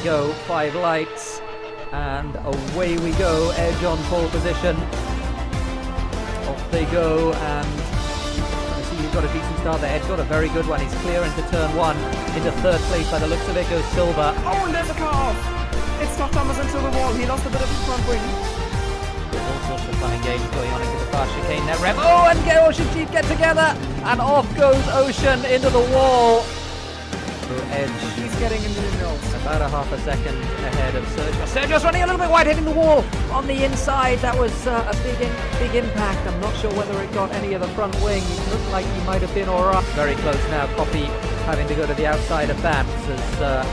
go, 5 lights, and away we go. Edge on pole position. Off they go, and I see he's got a decent start there. Edge got a very good one. He's clear into turn 1. Into 3rd place by the looks of it goes Silver. Oh, and there's a car off! It's knocked Thomas into the wall. He lost a bit of his front wing. There's all sorts of fun and games going on into the fast chicane there. Rev. Oh, and OceanChief get together, and off goes Ocean into the wall. So Edge, He's getting into the nose. about a half a second ahead of Sergio. Sergio's running a little bit wide, hitting the wall on the inside. That was a big impact. I'm not sure whether it got any of the front wing. It looked like he might have been alright. Very close now. Copy having to go to the outside of Vance as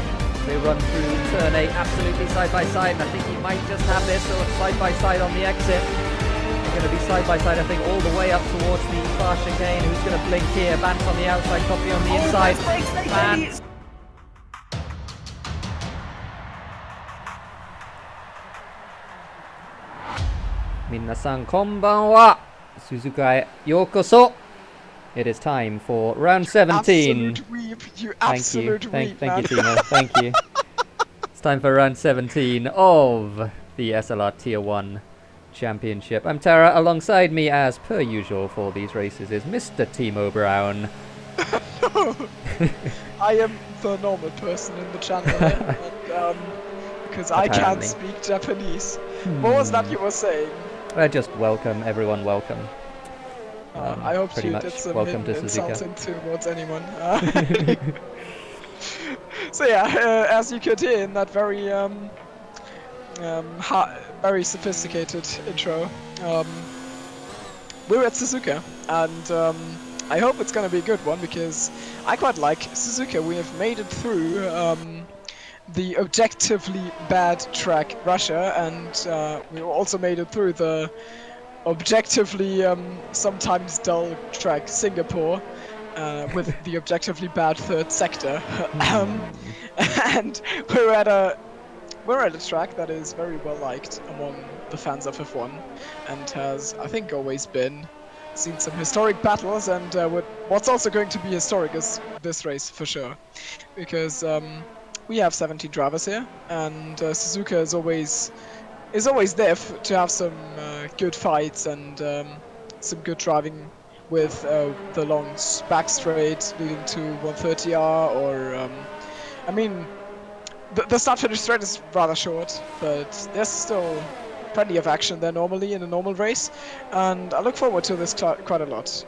they run through turn 8 absolutely side by side, and I think he might just have this sort of side by side on the exit. They're going to be side by side, I think, all the way up towards the far chicane. Who's going to blink here? Vance on the outside, Copy on the inside. Vance. Minasan konbanwa. Suzuka e yokoso. It is time for round 17. Absolute weep. You absolute weep, Thank you, Timo. Thank you. It's time for round 17 of the SLR Tier 1 Championship. I'm Tara. Alongside me, as per usual for these races, is Mr. Thimo Brown. I am the normal person in the channel here, because I can't speak Japanese. What was that you were saying? Just welcome, everyone, welcome. I hope you did some welcome to insulting towards anyone. So yeah, as you could hear in that very very sophisticated intro, we're at Suzuka, and I hope it's gonna be a good one because I quite like Suzuka. We have made it through the objectively bad track Russia, and we also made it through the objectively sometimes dull track Singapore, with the objectively bad 3rd sector. And we're at a track that is very well liked among the fans of F1 and has, I think, always seen some historic battles, and what's also going to be historic is this race for sure, because we have 17 drivers here, and Suzuka is always there to have some good fights and some good driving with the long back straight leading to 130R, or I mean, the start-finish straight is rather short, but there's still plenty of action there normally in a normal race, and I look forward to this quite a lot.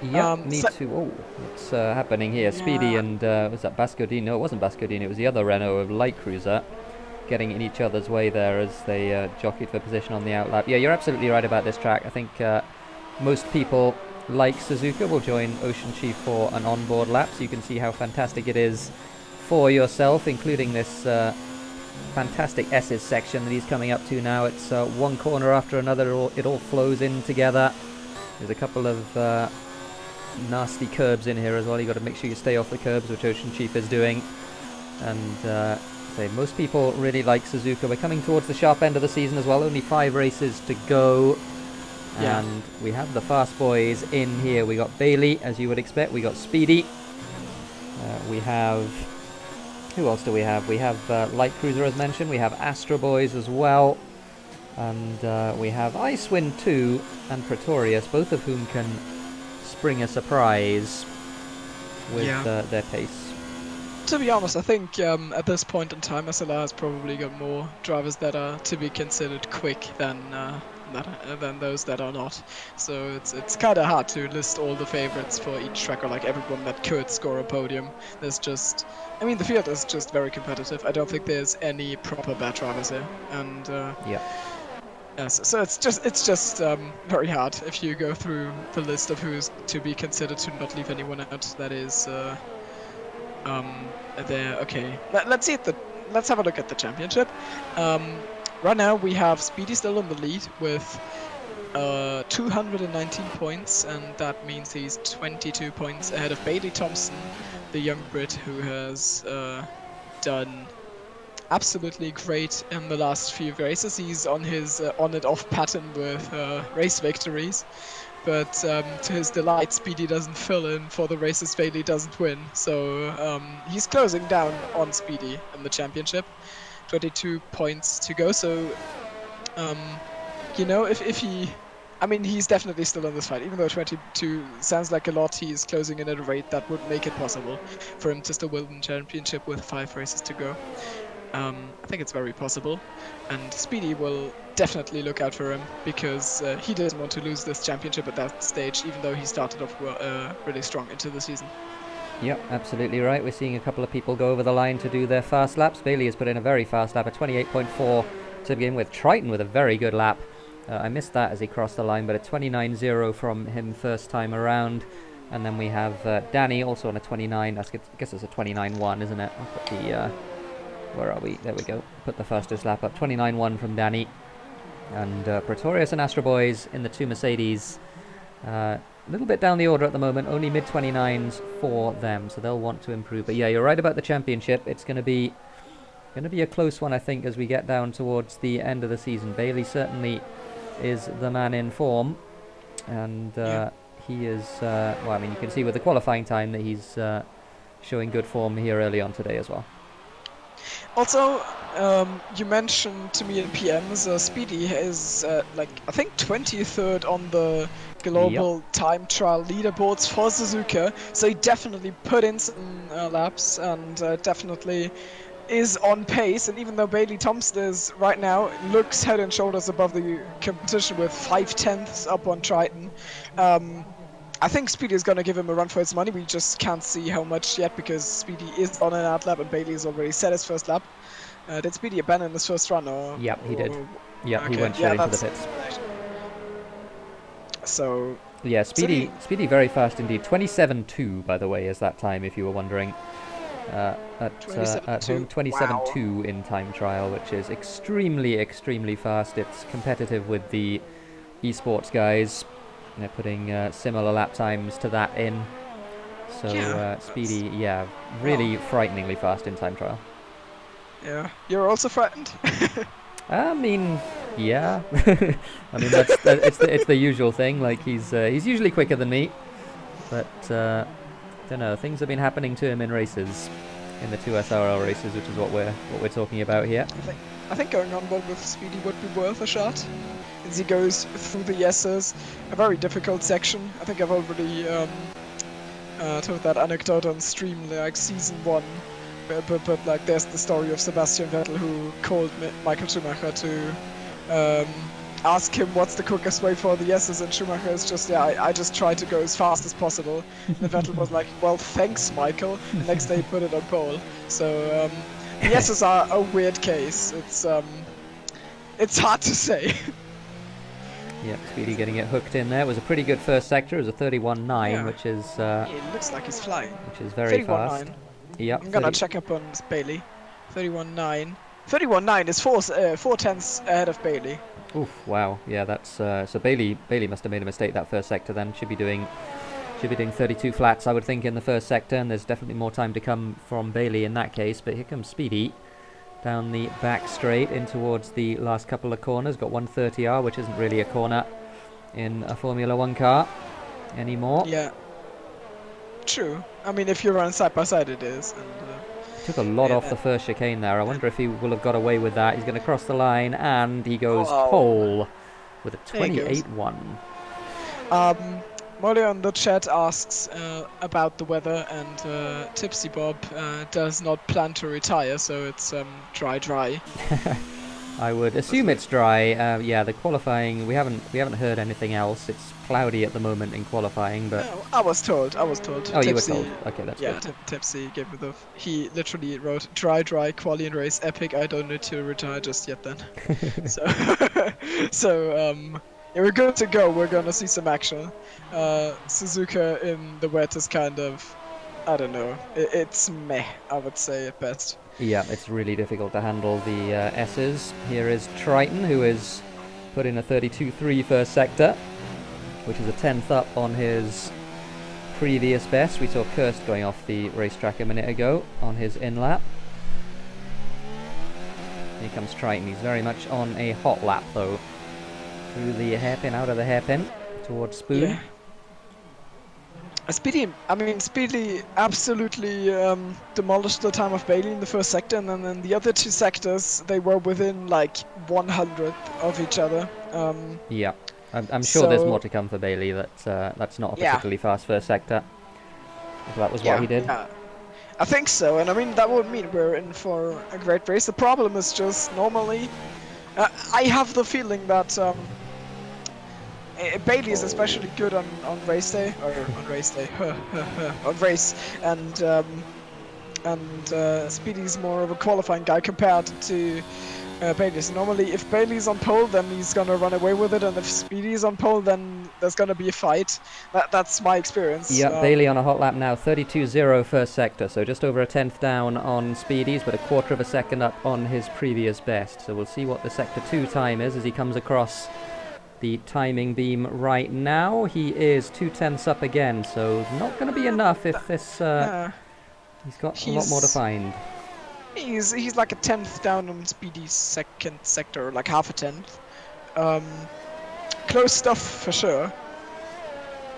Yeah, me too. Oh, what's happening here? Yeah. Speedy and was that Bascodini? No, it wasn't Bascodini. It was the other Renault of Light Cruiser, getting in each other's way there as they jockeyed for position on the outlap. Yeah, you're absolutely right about this track. I think most people like Suzuka will join OceanChief for an onboard lap, so you can see how fantastic it is for yourself, including this fantastic S's section that he's coming up to now. It's one corner after another. It all flows in together. There's a couple of nasty curbs in here as well. You've got to make sure you stay off the curbs, which OceanChief is doing. And say most people really like Suzuka. We're coming towards the sharp end of the season as well. Only 5 races to go. Yeah. And we have the fast boys in here. We got Bailey, as you would expect. We got Speedy. We have... Who else do we have? We have Light Cruiser, as mentioned. We have Astro Boys as well. And we have Icewind 2 and Pretorius, both of whom can spring a surprise with their pace. To be honest, I think at this point in time, SLR has probably got more drivers that are to be considered quick than those that are not. So it's kind of hard to list all the favorites for each track, or like everyone that could score a podium. There's just, I mean, the field is just very competitive. I don't think there's any proper bad drivers here, and so it's just very hard if you go through the list of who's to be considered to not leave anyone out. That is there. Okay, let's have a look at the championship. Right now we have Speedy still in the lead with 219 points, and that means he's 22 points ahead of Bailey Thompson, the young Brit who has done absolutely great in the last few races. He's on his on and off pattern with race victories, but to his delight, Speedy doesn't fill in for the races Bailey doesn't win. So he's closing down on Speedy in the championship. 22 points to go. So you know, if he, I mean, he's definitely still in this fight. Even though 22 sounds like a lot, he's closing in at a rate that would make it possible for him to still win the championship with 5 races to go. I think it's very possible, and Speedy will definitely look out for him because he doesn't want to lose this championship at that stage, even though he started off really strong into the season. Yep, absolutely right. We're seeing a couple of people go over the line to do their fast laps. Bailey has put in a very fast lap, a 28.4 to begin with. Triton with a very good lap. I missed that as he crossed the line, but a 29.0 from him first time around. And then we have Danny also on a 29. I guess it's a 29.1, isn't it? I'll put the... where are we? There we go. Put the fastest lap up. 29.1 from Danny. And Pretorius and Astro Boys in the 2 Mercedes. A little bit down the order at the moment. Only mid-29s for them. So they'll want to improve. But yeah, you're right about the championship. It's going to be a close one, I think, as we get down towards the end of the season. Bailey certainly is the man in form. And he is... well, I mean, you can see with the qualifying time that he's showing good form here early on today as well. Also, you mentioned to me in PMs, Speedy is like I think 23rd on the global time trial leaderboards for Suzuka, so he definitely put in some laps and definitely is on pace. And even though Bailey Thompson is right now looks head and shoulders above the competition with 5/10 up on Triton, I think Speedy is going to give him a run for his money. We just can't see how much yet because Speedy is on an out lap and Bailey has already set his first lap. Did Speedy abandon his first run? Yep, he did. Yep, okay. He went straight into the pits. So... Yeah, Speedy very fast indeed. 27.2, by the way, is that time, if you were wondering. At home, 27.2 in time trial, which is extremely fast. It's competitive with the esports guys. They're putting similar lap times to that in. So Speedy, really frighteningly fast in time trial. Yeah, you're also frightened? I mean, yeah. I mean, it's the usual thing. Like he's usually quicker than me, but don't know. Things have been happening to him in races, in the 2 SLR races, which is what we're talking about here. I think going on board with Speedy would be worth a shot. As he goes through the yeses, a very difficult section. I think I've already told that anecdote on stream, like season 1. But like there's the story of Sebastian Vettel who called Michael Schumacher to ask him what's the quickest way for the yeses, and Schumacher is just, I just try to go as fast as possible. And Vettel was like, well, thanks, Michael. The next day he put it on pole. So the yeses are a weird case. It's hard to say. Yeah, Speedy getting it hooked in there. It was a pretty good first sector. It was a 31.9, which is... it looks like he's flying. Which is very fast. 31.9. Yep. I'm gonna check up on Bailey. 31.9. 31.9 is 4/10 ahead of Bailey. Oof! Wow. Yeah, that's so Bailey must have made a mistake that first sector. Then should be doing 32 flats, I would think, in the first sector. And there's definitely more time to come from Bailey in that case. But here comes Speedy down the back straight in towards the last couple of corners. Got 130R, which isn't really a corner in a Formula 1 car anymore. Yeah. True. I mean, if you run side by side, it is. And, took a lot off the first chicane there. I wonder if he will have got away with that. He's going to cross the line, and he goes pole with a 28.1. Molly on the chat asks about the weather, and TipsyBob does not plan to retire, so it's dry. I would assume it's dry. Yeah, the qualifying, we haven't heard anything else. It's cloudy at the moment in qualifying, but I was told. Oh, Tipsy, you were told. Okay, that's good. Yeah, Tipsy gave me the. He literally wrote dry, quali and race epic. I don't need to retire just yet. Then, yeah, we're good to go. We're gonna see some action. Suzuka in the wet is kind of, I don't know. It's meh, I would say at best. Yeah, it's really difficult to handle the S's. Here is Triton, who has put in a 32.3 first sector, which is a 10th up on his previous best. We saw Kirst going off the racetrack a minute ago on his in-lap. Here comes Triton. He's very much on a hot lap, though. Through the hairpin, out of the hairpin, towards Spoon. Yeah. Speedy absolutely demolished the time of Bailey in the first sector, and then in the other two sectors, they were within like 100th of each other. Yeah, I'm sure there's so- more to come for Bailey. That's not a Yeah. particularly fast first sector. If that was Yeah, what he did. yeah. I think so, and I mean that would mean we're in for a great race. The problem is just normally, I have the feeling that Bailey is especially good on race day on race day on race, and Speedy's more of a qualifying guy compared to Bailey. So normally, if Bailey's on pole, then he's gonna run away with it, and if Speedy's on pole, then there's gonna be a fight. That's my experience. Yeah, Bailey on a hot lap now, 32.0 first sector, so just over a tenth down on Speedy's, but a quarter of a second up on his previous best. So we'll see what the sector 2 time is as he comes across the timing beam right now. He is 2/10 up again, so not going to be enough if this... he's got a lot more to find. He's like a 10th down on Speedy's second sector, like half a 10th. Close stuff for sure.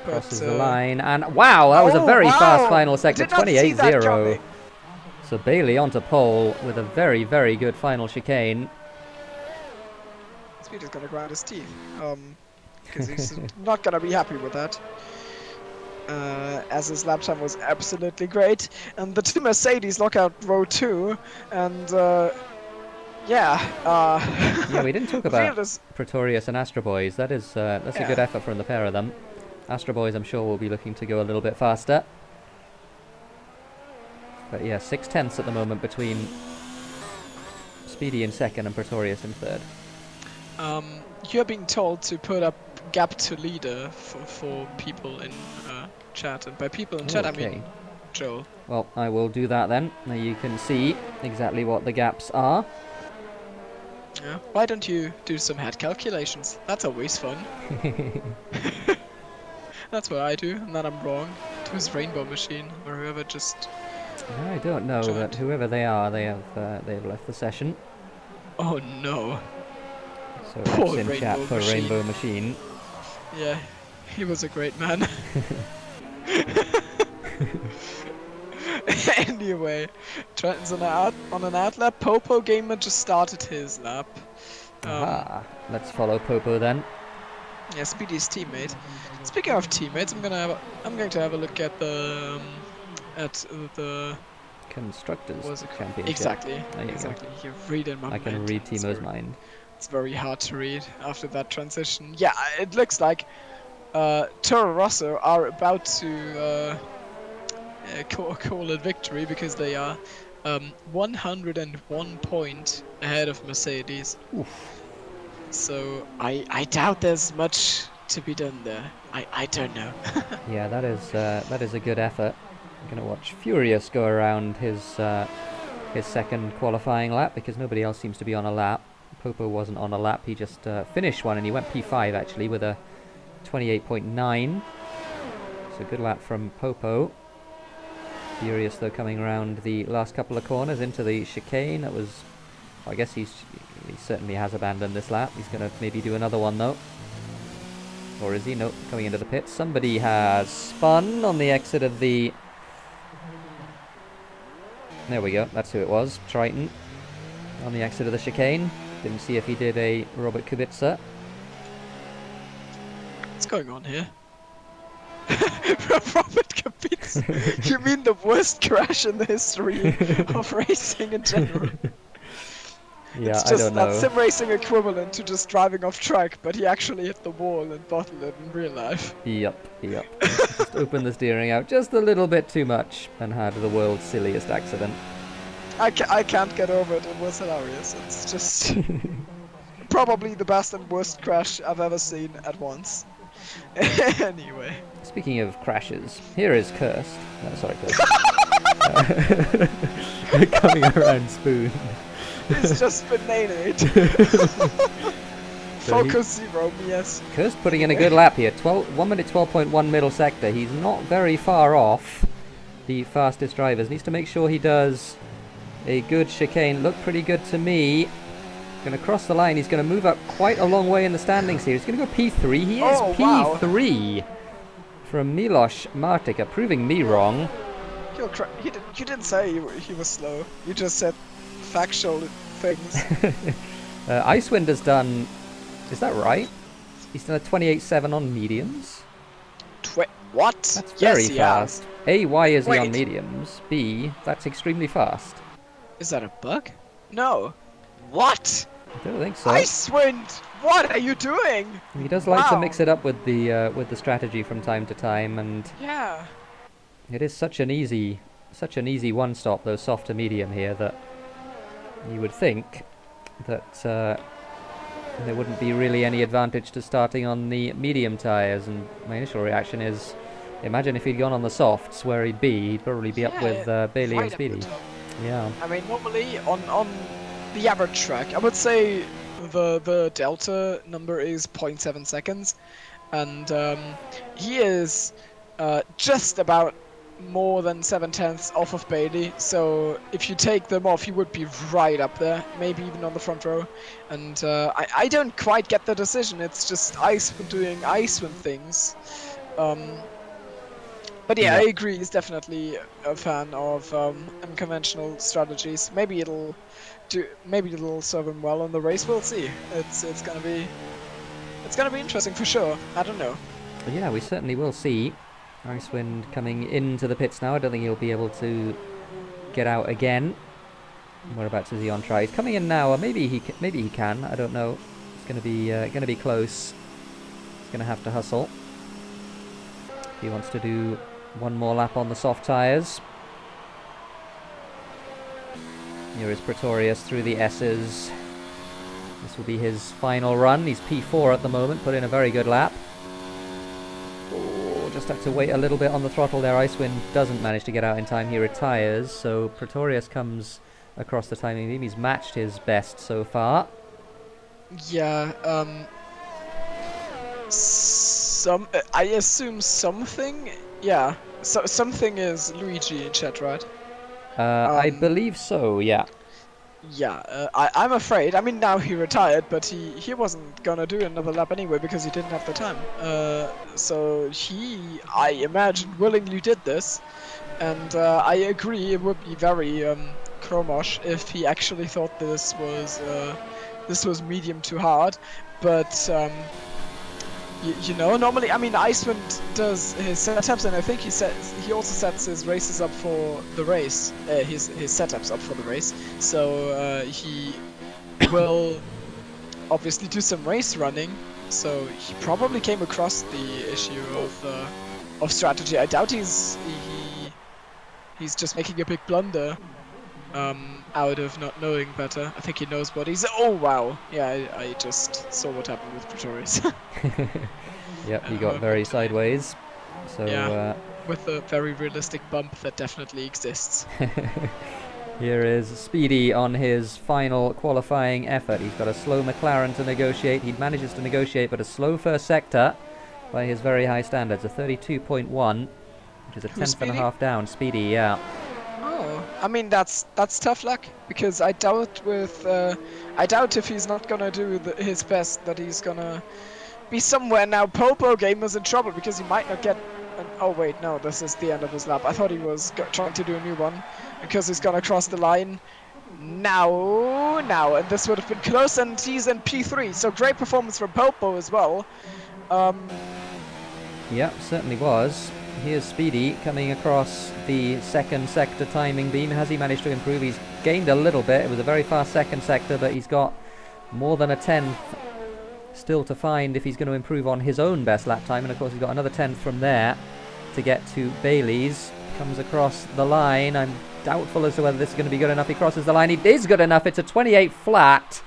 Crosses the line, and wow, that was a very fast final sector, 28.0. So Bailey onto pole with a very, very good final chicane. Speedy's gonna grind his teeth, because he's not gonna be happy with that. As his lap time was absolutely great, and the two Mercedes lock out row 2, and yeah, we didn't talk about Pretorius and Astro Boys. That's a good effort from the pair of them. Astro Boys, I'm sure, will be looking to go a little bit faster. But yeah, 6/10 at the moment between Speedy in second and Pretorius in third. You're being told to put up gap to leader for people in chat, and by people in chat I mean Joel. Well, I will do that then. Now you can see exactly what the gaps are. Yeah. Why don't you do some head calculations? That's always fun. That's what I do, and then I'm wrong. To his rainbow machine, or whoever just... I don't know, but whoever they are, they have left the session. Oh no. So it's in chat for Rainbow Machine. Yeah, he was a great man. Anyway, Triton's on an out lap. Popo Gamer just started his lap. Let's follow Popo then. Yeah, Speedy's teammate. Speaking of teammates, I'm going to have a look at the Constructors Championship. Exactly. Exactly. You read in my mind. I can read Timo's mind. It's very hard to read after that transition. Yeah, it looks like Toro Rosso are about to call it victory, because they are 101 point ahead of Mercedes. Oof. So I doubt there's much to be done there. I don't know. Yeah, that is a good effort. I'm gonna watch Furious go around his second qualifying lap, because nobody else seems to be on a lap. Popo wasn't on a lap, he just finished one, and he went P5 actually with a 28.9. So good lap from Popo. Furious though coming around the last couple of corners into the chicane. That was, I guess he certainly has abandoned this lap. He's going to maybe do another one though. Or is he? Nope, coming into the pit. Somebody has spun on the exit of the... There we go, that's who it was. Triton on the exit of the chicane. Didn't see if he did a Robert Kubica. What's going on here? Robert Kubica? You mean the worst crash in the history of racing in general? Yeah, it's just that sim racing equivalent to just driving off track, but he actually hit the wall and bottled it in real life. Yep. Just opened the steering out just a little bit too much and had the world's silliest accident. I can't get over it. It was hilarious. It's just probably the best and worst crash I've ever seen at once. Anyway. Speaking of crashes, here is Cursed. No, sorry, Cursed. Coming around Spoon. He's just been nailed. Focus 0, yes. Cursed putting in a good lap here. 1 minute 12.1 middle sector. He's not very far off the fastest drivers. Needs to make sure he does a good chicane. Looked pretty good to me. Going to cross the line. He's going to move up quite a long way in the standings here. He's going to go P3. He is P3 from Milos Martika, proving me wrong. You didn't say he was slow. You just said factual things. Icewind has done... Is that right? He's done a 28.7 on mediums. What? That's very fast. A, why is he on Wait. mediums? B, that's extremely fast. Is that a bug? No. What? I don't think so. Icewind! What are you doing? He does like to mix it up with the strategy from time to time, and yeah, it is such an easy one stop, though soft to medium here, that you would think that there wouldn't be really any advantage to starting on the medium tyres. And my initial reaction is, imagine if he'd gone on the softs, where he'd probably be up with Bailey and Speedy. Yeah. I mean, normally on the average track, I would say the delta number is 0.7 seconds, and he is just about more than 7/10 off of Bailey. So if you take them off, he would be right up there, maybe even on the front row. And I don't quite get the decision. It's just Icewind doing Icewind things. But yeah, I agree. He's definitely a fan of unconventional strategies. Maybe it'll serve him well in the race. We'll see. It's gonna be interesting for sure. I don't know. But yeah, we certainly will see. Icewind coming into the pits now. I don't think he'll be able to get out again. Whereabouts is he on try? He's coming in now, or maybe he can. I don't know. It's gonna be close. He's gonna have to hustle. He wants to do one more lap on the soft tyres. Here is Pretorius through the S's. This will be his final run. He's P4 at the moment, put in a very good lap. Oh, just have to wait a little bit on the throttle there. Icewind doesn't manage to get out in time. He retires, so Pretorius comes across the timing beam. He's matched his best so far. Yeah, I assume something. Yeah, so something is Luigi in chat, right? I believe so. Yeah. Yeah, I'm afraid. I mean, now he retired, but he wasn't gonna do another lap anyway because he didn't have the time. So he, I imagine, willingly did this, and I agree. It would be very Chromosh if he actually thought this was medium to hard, but. You know, normally, I mean, Icewind does his setups, and I think he also sets his races up for the race. His setups up for the race. So he will obviously do some race running. So he probably came across the issue of strategy. I doubt he's just making a big blunder out of not knowing better. I think he knows what he's... Oh, wow. Yeah, I just saw what happened with Pretorius. Yep, he got very sideways. So, yeah, with a very realistic bump that definitely exists. Here is Speedy on his final qualifying effort. He's got a slow McLaren to negotiate. He manages to negotiate, but a slow first sector by his very high standards. A 32.1, which is a tenth and a half down. Speedy, yeah. I mean, that's tough luck, because I doubt if he's not gonna do his best that he's gonna be somewhere now. Popo Gamer's in trouble because he might not get oh wait, no, this is the end of his lap. I thought he was trying to do a new one because he's gonna cross the line now, and this would have been close, and he's in P3, so great performance from Popo as well. Yep, certainly was. Here's Speedy coming across the second sector timing beam. Has he managed to improve? He's gained a little bit. It was a very fast second sector, but he's got more than a tenth still to find if he's going to improve on his own best lap time. And of course, he's got another tenth from there to get to Bailey's. Comes across the line. I'm doubtful as to whether this is going to be good enough. He crosses the line. It is good enough. It's a 28 flat.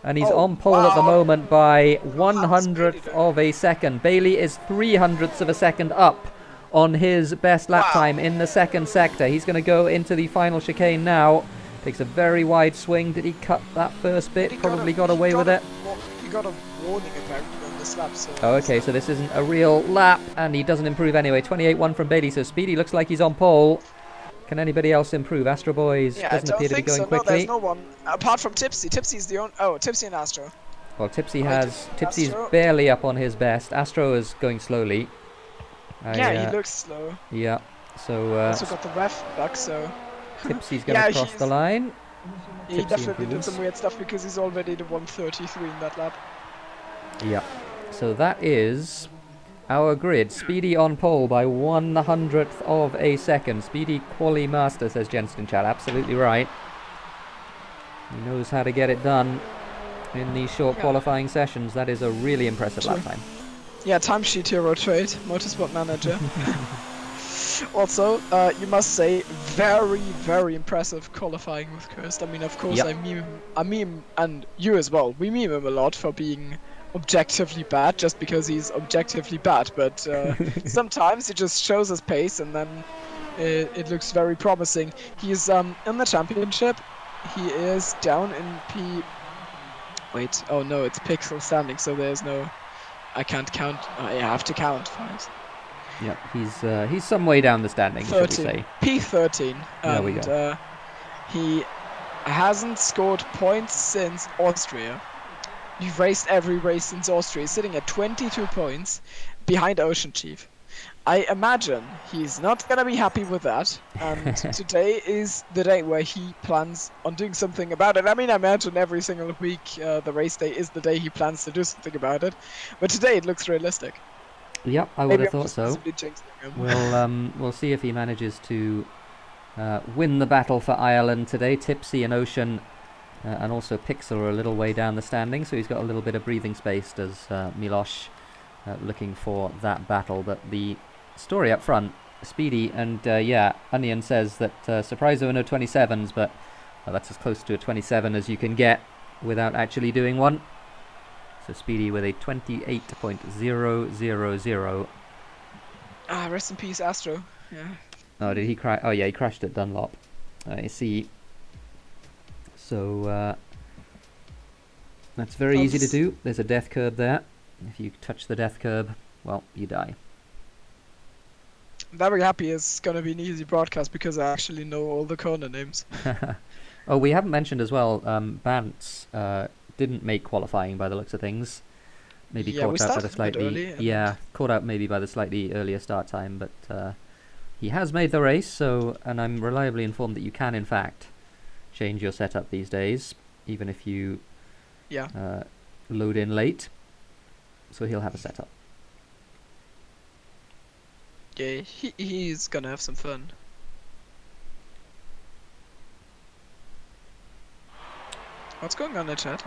And he's on pole at the moment by 100th of a second. Bailey is 300ths of a second up on his best lap time in the second sector. He's going to go into the final chicane now. Takes a very wide swing. Did he cut that first bit? Probably got away with it. He got a warning apparently on this lap. So oh, okay, so this isn't a real lap, and he doesn't improve anyway. 28.1 from Bailey, so Speedy looks like he's on pole. Can anybody else improve? Astro Boys Yeah, I doesn't don't appear to be think going so. No, there's quickly. no one apart from Tipsy. Tipsy's the only. Oh, Tipsy and Astro. Well, Tipsy Right, Tipsy's Astro. barely up on his best. Astro is going slowly. Yeah, he looks slow. Yeah. So Also got the ref back, so. Tipsy's going to Yeah, cross the line. he Tipsy definitely did improves. some weird stuff because he's already the 133 in that lap. Yeah. So that is our grid. Speedy on pole by 1/100th of a second. Speedy quali master, says Jensen Chat. Absolutely right. He knows how to get it done in these short qualifying sessions. That is a really impressive lap time. Yeah, timesheet hero trade, motorsport manager. Also, you must say, very, very impressive qualifying with Kirst. I mean, of course, I meme, and you as well. We meme him a lot for being objectively bad, just because he's objectively bad. But sometimes he just shows his pace, and then it looks very promising. He's in the championship. He is down in P. Wait, oh no, it's pixel standing, so there's no. I can't count. I have to count first. Yeah, he's some way down the standing, should we say? P13. There we go. He hasn't scored points since Austria. We've raced every race since Austria. He's sitting at 22 points behind OceanChief. I imagine he's not gonna be happy with that, and today is the day where he plans on doing something about it. I mean, I imagine every single week the race day is the day he plans to do something about it, but today it looks realistic. Yep, I would have thought so. We'll see if he manages to win the battle for Ireland today. Tipsy and Ocean and also Pixel are a little way down the standing, so he's got a little bit of breathing space, does Miloš, looking for that battle. But the story up front, Speedy, and Onion says that surprise there were no 27s, but that's as close to a 27 as you can get without actually doing one. So Speedy with a 28.000. Rest in peace, Astro. Yeah. Oh, did he crash? Oh, yeah, he crashed at Dunlop. I see. So that's very easy to do. There's a death curb there. If you touch the death curb, well, you die. I'm very happy it's going to be an easy broadcast because I actually know all the corner names. Oh, we haven't mentioned as well, Bantz didn't make qualifying by the looks of things. Maybe caught out by the slightly caught out maybe by the slightly earlier start time, but he has made the race. So, and I'm reliably informed that you can in fact change your setup these days, even if you load in late. So he'll have a setup. Yeah, he's gonna have some fun. What's going on in the chat?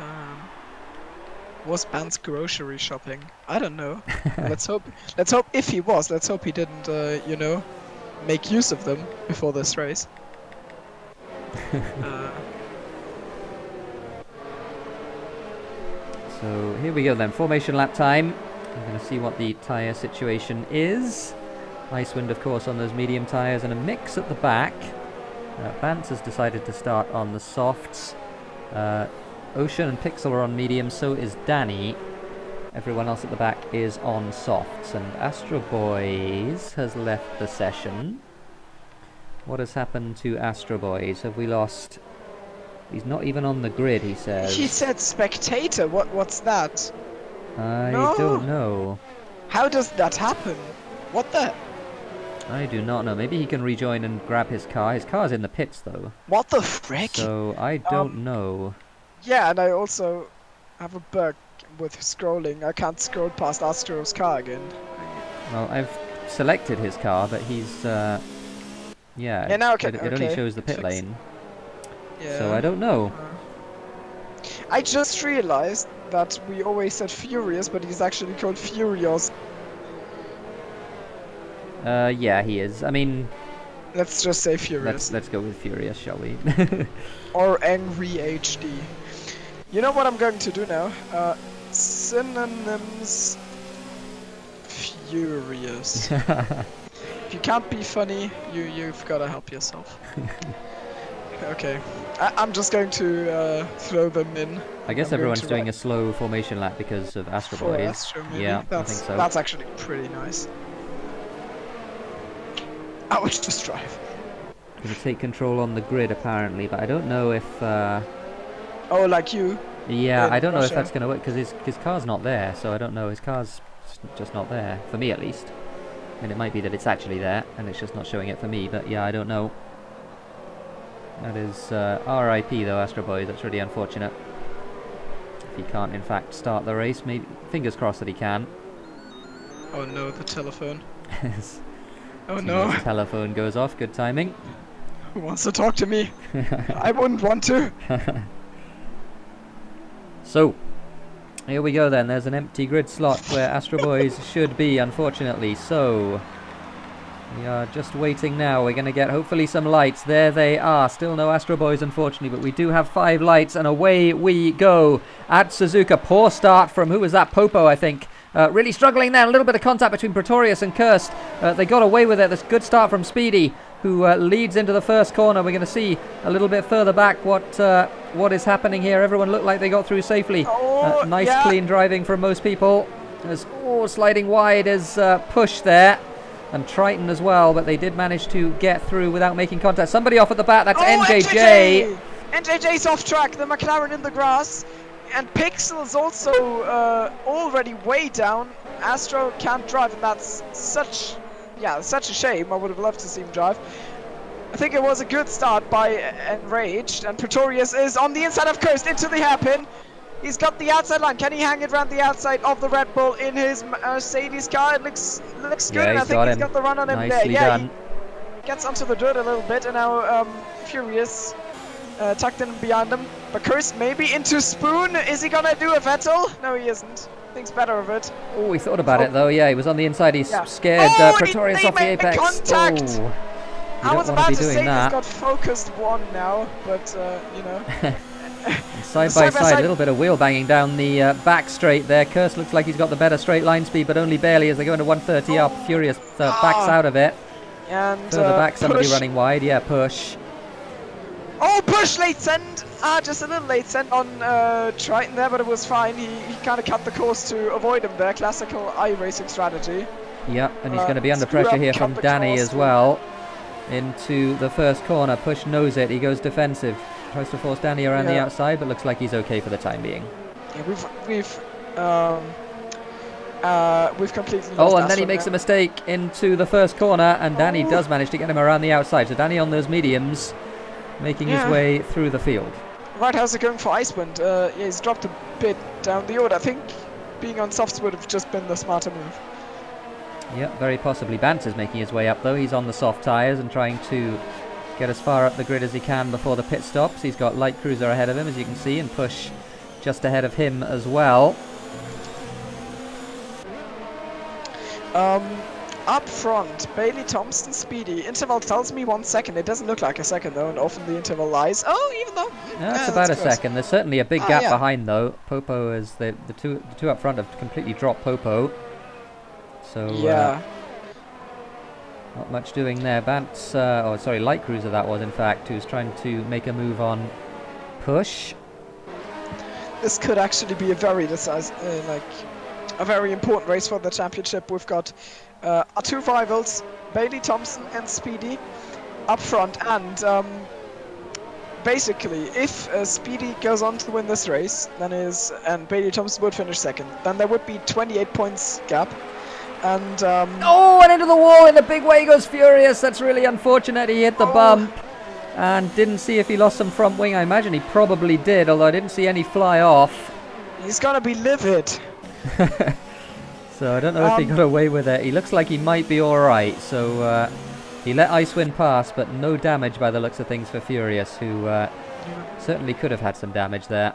Was Bantz grocery shopping? I don't know. Let's hope if he was, let's hope he didn't, make use of them before this race. So here we go then. Formation lap time. We're going to see what the tyre situation is. Icewind, of course, on those medium tyres and a mix at the back. Bantz has decided to start on the softs. Ocean and Pixel are on medium, so is Danny. Everyone else at the back is on softs. And Astro Boys has left the session. What has happened to Astro Boys? Have we lost... He's not even on the grid, he says. He said spectator. What's that? I don't know. How does that happen? What the... I do not know. Maybe he can rejoin and grab his car. His car's in the pits, though. What the frick? So, I don't know. Yeah, and I also have a bug with scrolling. I can't scroll past Astro's car again. Well, I've selected his car, but he's... now it only shows the pit lane. Yeah. So, I don't know. I just realized that we always said Furious, but he's actually called Furious. Yeah, he is. I mean... Let's just say Furious. Let's go with Furious, shall we? Or Angry HD. You know what I'm going to do now? Synonyms... Furious. If you can't be funny, you've got to help yourself. Okay. I'm just going to throw them in. I guess everyone's doing a slow formation lap because of Astro Boys. Astro, maybe. Yeah, I think so. That's actually pretty nice. I would just drive. Going to take control on the grid apparently, but I don't know if. Oh, like you? Yeah, I don't know if Russia. that's going to work because his car's not there, so I don't know. His car's just not there for me, at least. I mean, it might be that it's actually there and it's just not showing it for me, but yeah, I don't know. That is R.I.P. though, Astro Boys. That's really unfortunate. If he can't, in fact, start the race, maybe fingers crossed that he can. Oh no, the telephone. Oh Timo's no. telephone goes off. Good timing. Who wants to talk to me? I wouldn't want to. So, here we go then. There's an empty grid slot where Astro Boys should be, unfortunately. So, we are just waiting now. We're going to get hopefully some lights. There they are. Still no Astro Boys, unfortunately, but we do have 5 lights, and away we go at Suzuka. Poor start from, who was that? Popo, I think. Really struggling there. A little bit of contact between Pretorius and Kirst. They got away with it. This good start from Speedy, who leads into the first corner. We're going to see a little bit further back what is happening here. Everyone looked like they got through safely. Nice clean driving from most people. As sliding wide is Push there. And Triton as well, but they did manage to get through without making contact. Somebody off at the back. That's NJJ. NJJ's off track. The McLaren in the grass. And Pixel's also already way down. Astro can't drive, and that's such a shame. I would have loved to see him drive. I think it was a good start by Enraged, and Pretorius is on the inside of Kirst into the hairpin. He's got the outside line. Can he hang it around the outside of the Red Bull in his Mercedes car? It looks good, and I think he's got the run on him there. Nicely done. He gets onto the dirt a little bit, and now Furious tucked in behind him. But Kirst maybe into Spoon. Is he gonna do a Vettel? No, he isn't. Thinks better of it. Oh, he thought about it though. Yeah, he was on the inside. He's scared. Pretorius off the apex. Contact. Oh, I was about to say he's that. got focused one now, but you know. Side by side, a little bit of wheel banging down the back straight there. Kirst looks like he's got the better straight line speed, but only barely as they go into 130 up. Furious backs out of it. And further back, somebody Push. running wide. Yeah, Push. Oh, Push late send! Just a little late send on Triton there, but it was fine. He kind of cut the course to avoid him there. Classical iRacing strategy. Yeah, and he's going to be under pressure here from Danny as well. Into the first corner. Push knows it. He goes defensive. Tries to force Danny around the outside, but looks like he's okay for the time being. Yeah, we've completely lost and then he makes a mistake into the first corner, and Danny does manage to get him around the outside. So Danny on those mediums, making his way through the field. Right, how's it going for Icewind? He's dropped a bit down the order. I think being on softs would have just been the smarter move. Yeah, very possibly. Bance is making his way up though. He's on the soft tyres and trying to get as far up the grid as he can before the pit stops. He's got Light Cruiser ahead of him, as you can see, and Push just ahead of him as well. Up front, Bailey, Thompson, Speedy. Interval tells me 1 second. It doesn't look like a second though, and often the interval lies. Oh, even though that's about a second. There's certainly a big gap behind though. Popo is the two up front have completely dropped Popo. So not much doing there. Bance, Light Cruiser that was in fact, who's trying to make a move on Push. This could actually be a very decisive, a very important race for the championship. We've got our 2 rivals, Bailey, Thompson, and Speedy, up front, and basically, if Speedy goes on to win this race, and Bailey Thompson would finish second, then there would be 28 points gap. And and into the wall in a big way goes Furious. That's really unfortunate. He hit the bump and didn't see if he lost some front wing. I imagine he probably did, although I didn't see any fly off. He's gonna be livid. So I don't know if he got away with it. He looks like he might be alright. So he let Icewind pass, but no damage by the looks of things for Furious, who certainly could have had some damage there.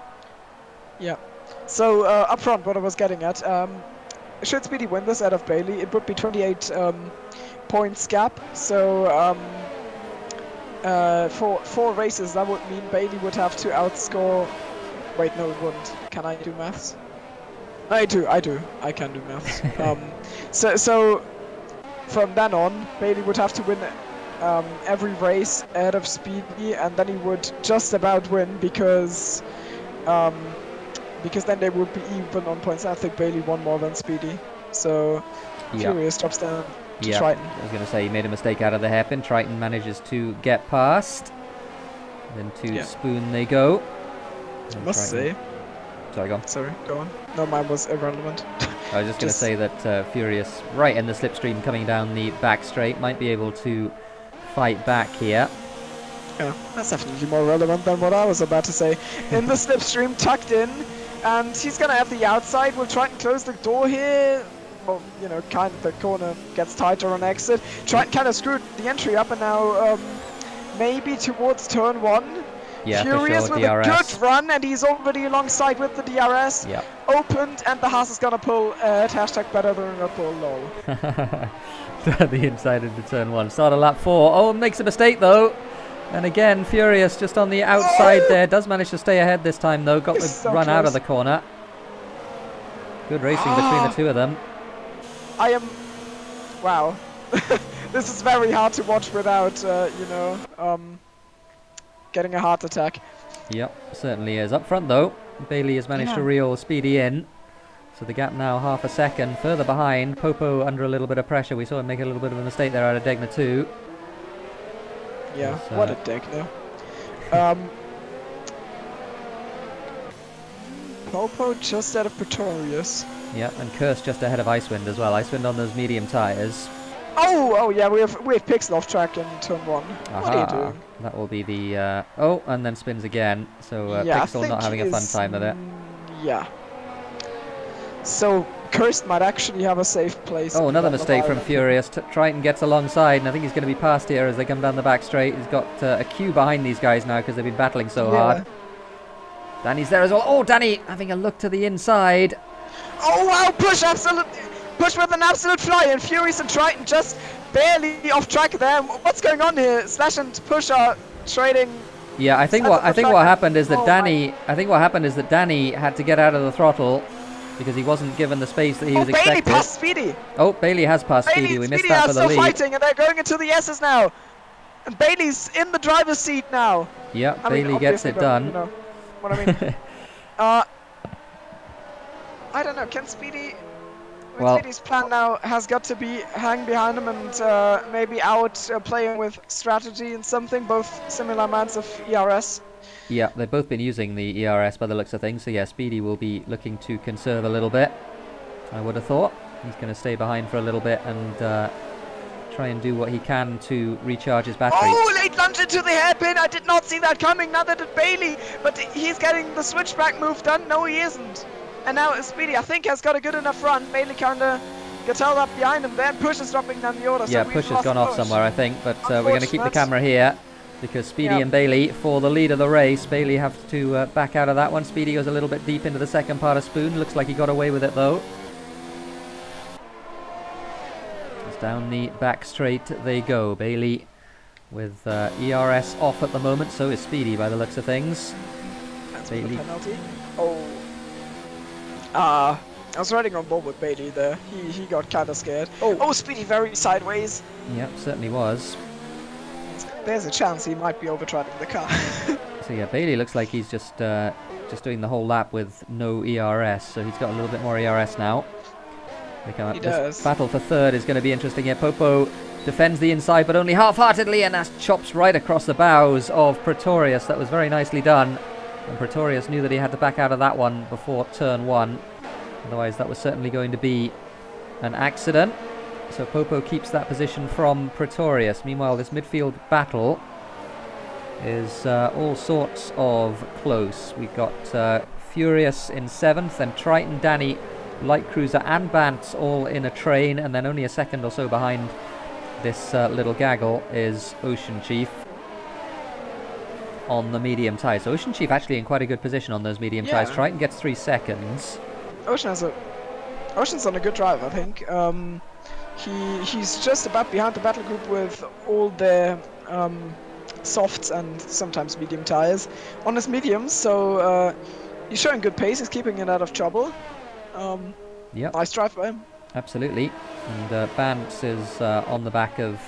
Yeah. So up front, what I was getting at, should Speedy win this out of Bailey, it would be 28 points gap. So for 4 races, that would mean Bailey would have to outscore. Wait, no, it wouldn't. Can I do maths? I do. I can do maths. So from then on, Bailey would have to win every race out of Speedy, and then he would just about win because then they would be even on points. I think Bailey won more than Speedy. So Furious drops down to Yeah, Triton. I was going to say he made a mistake out of the hairpin. Triton manages to get past. Then to spoon they go. I must say. Sorry, go on. Sorry, go on. No, mine was irrelevant. I was just going to say that Furious, right in the slipstream coming down the back straight, might be able to fight back here. Yeah, that's definitely more relevant than what I was about to say. In the slipstream, tucked in, and he's going to have the outside. We'll try and close the door here. Well, you know, kind of the corner gets tighter on exit. Triton kind of screwed the entry up, and now maybe towards turn 1. Yeah, Furious for sure, with DRS. a good run, and he's already alongside with the DRS. Yep. Opened, and the Haas is gonna pull at hashtag better than a pull, lol. The inside into turn 1. Start of lap 4. Oh, makes a mistake though. And again, Furious just on the outside there. Does manage to stay ahead this time though. Got the so run close. out of the corner. Good racing between the two of them. I am... Wow. This is very hard to watch without, you know, getting a heart attack. Yep, certainly is. Up front though, Bailey has managed to reel Speedy in. So the gap now half a second. Further behind, Popo under a little bit of pressure. We saw him make a little bit of a mistake there out of Degna 2. Yeah, what a Degna. Popo just out of Pretorius. Yeah, and Curse just ahead of Icewind as well. Icewind on those medium tyres. Oh yeah, we have Pixel off track in turn 1. Aha. What are you doing? That will be the oh, and then spins again. So yeah, Pixel not having a fun time with it. Yeah. So Cursed might actually have a safe place. Oh, another mistake from Furious. Triton gets alongside, and I think he's going to be passed here as they come down the back straight. He's got a queue behind these guys now because they've been battling so hard. Danny's there as well. Oh, Danny having a look to the inside. Oh wow, push with an absolute fly, and Furious and Triton just barely off track there. What's going on here? Slash and Push are trading. Yeah, I think what happened is that Danny had to get out of the throttle because he wasn't given the space that he was expected. Bailey passed Speedy. Oh, Bailey has passed Speedy. We missed that for the lead. Speedy are still fighting, and they're going into the S's now. And Bailey's in the driver's seat now. Yeah, Bailey gets it done. You know what I mean? I don't know. Can Speedy? Well, Speedy's plan now has got to be hang behind him and maybe out playing with strategy and something. Both similar amounts of ERS. Yeah, they've both been using the ERS by the looks of things. So yeah, Speedy will be looking to conserve a little bit. I would have thought he's going to stay behind for a little bit and try and do what he can to recharge his battery. Oh, late lunge into the hairpin! I did not see that coming. Neither did Bailey. But he's getting the switchback move done. No, he isn't. And now Speedy, I think, has got a good enough run. Bailey kind of gets held up behind him there. Push is dropping down the order. Yeah, so Push has gone off somewhere, I think. But we're going to keep the camera here because Speedy and Bailey, for the lead of the race, Bailey has to back out of that one. Speedy goes a little bit deep into the second part of Spoon. Looks like he got away with it, though. Just down the back straight they go. Bailey with ERS off at the moment. So is Speedy by the looks of things. That's Bailey. The penalty. Oh. I was riding on board with Bailey there. He got kind of scared. Oh, Speedy very sideways. Yep, certainly was. There's a chance he might be overdriving the car. So yeah, Bailey looks like he's just doing the whole lap with no ERS. So he's got a little bit more ERS now. He does. This battle for third is going to be interesting here. Popo defends the inside, but only half-heartedly, and that chops right across the bows of Pretorius. That was very nicely done. And Pretorius knew that he had to back out of that one before turn 1. Otherwise, that was certainly going to be an accident. So Popo keeps that position from Pretorius. Meanwhile, this midfield battle is all sorts of close. We've got Furious in 7th, and Triton, Danny, Light Cruiser and Bantz all in a train. And then only a second or so behind this little gaggle is OceanChief on the medium tyres. So OceanChief actually in quite a good position on those medium tyres. Triton gets 3 seconds. Ocean's on a good drive, I think. He's just about behind the battle group with all their softs and sometimes medium tyres on his mediums. So he's showing good pace. He's keeping it out of trouble. Nice drive by him. Absolutely. And Bantz is on the back of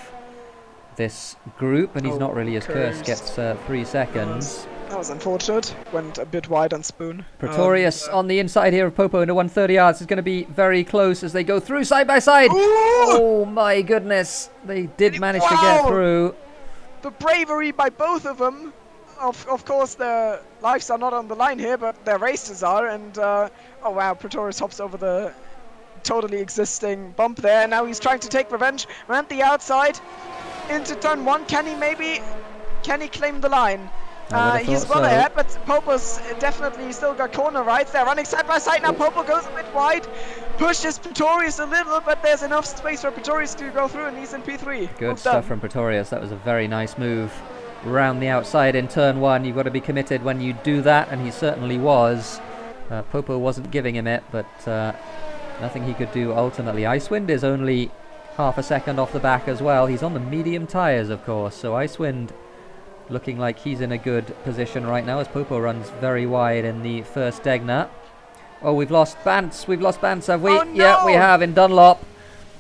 this group, and he's not really as Cursed. Gets 3 seconds. That was unfortunate. Went a bit wide on Spoon. Pretorius on the inside here of Popo into 130 yards is going to be very close as they go through side by side. Ooh! Oh my goodness. They did manage to get through. The bravery by both of them. Of course, their lives are not on the line here, but their races are. And, oh wow, Pretorius hops over the totally existing bump there. And now he's trying to take revenge. Around the outside into turn 1. Can he claim the line? He's well ahead, but Popo's definitely still got corner rights. They're running side by side now. Popo goes a bit wide, pushes Pretorius a little, but there's enough space for Pretorius to go through, and he's in P3. Good stuff from Pretorius. That was a very nice move. Round the outside in turn 1. You've got to be committed when you do that, and he certainly was. Popo wasn't giving him it, but nothing he could do ultimately. Icewind is only half a second off the back as well. He's on the medium tyres, of course, so Icewind looking like he's in a good position right now as Popo runs very wide in the first Degna. Oh, we've lost Bantz. We've lost Bantz, have we? Oh, no! Yeah, we have in Dunlop.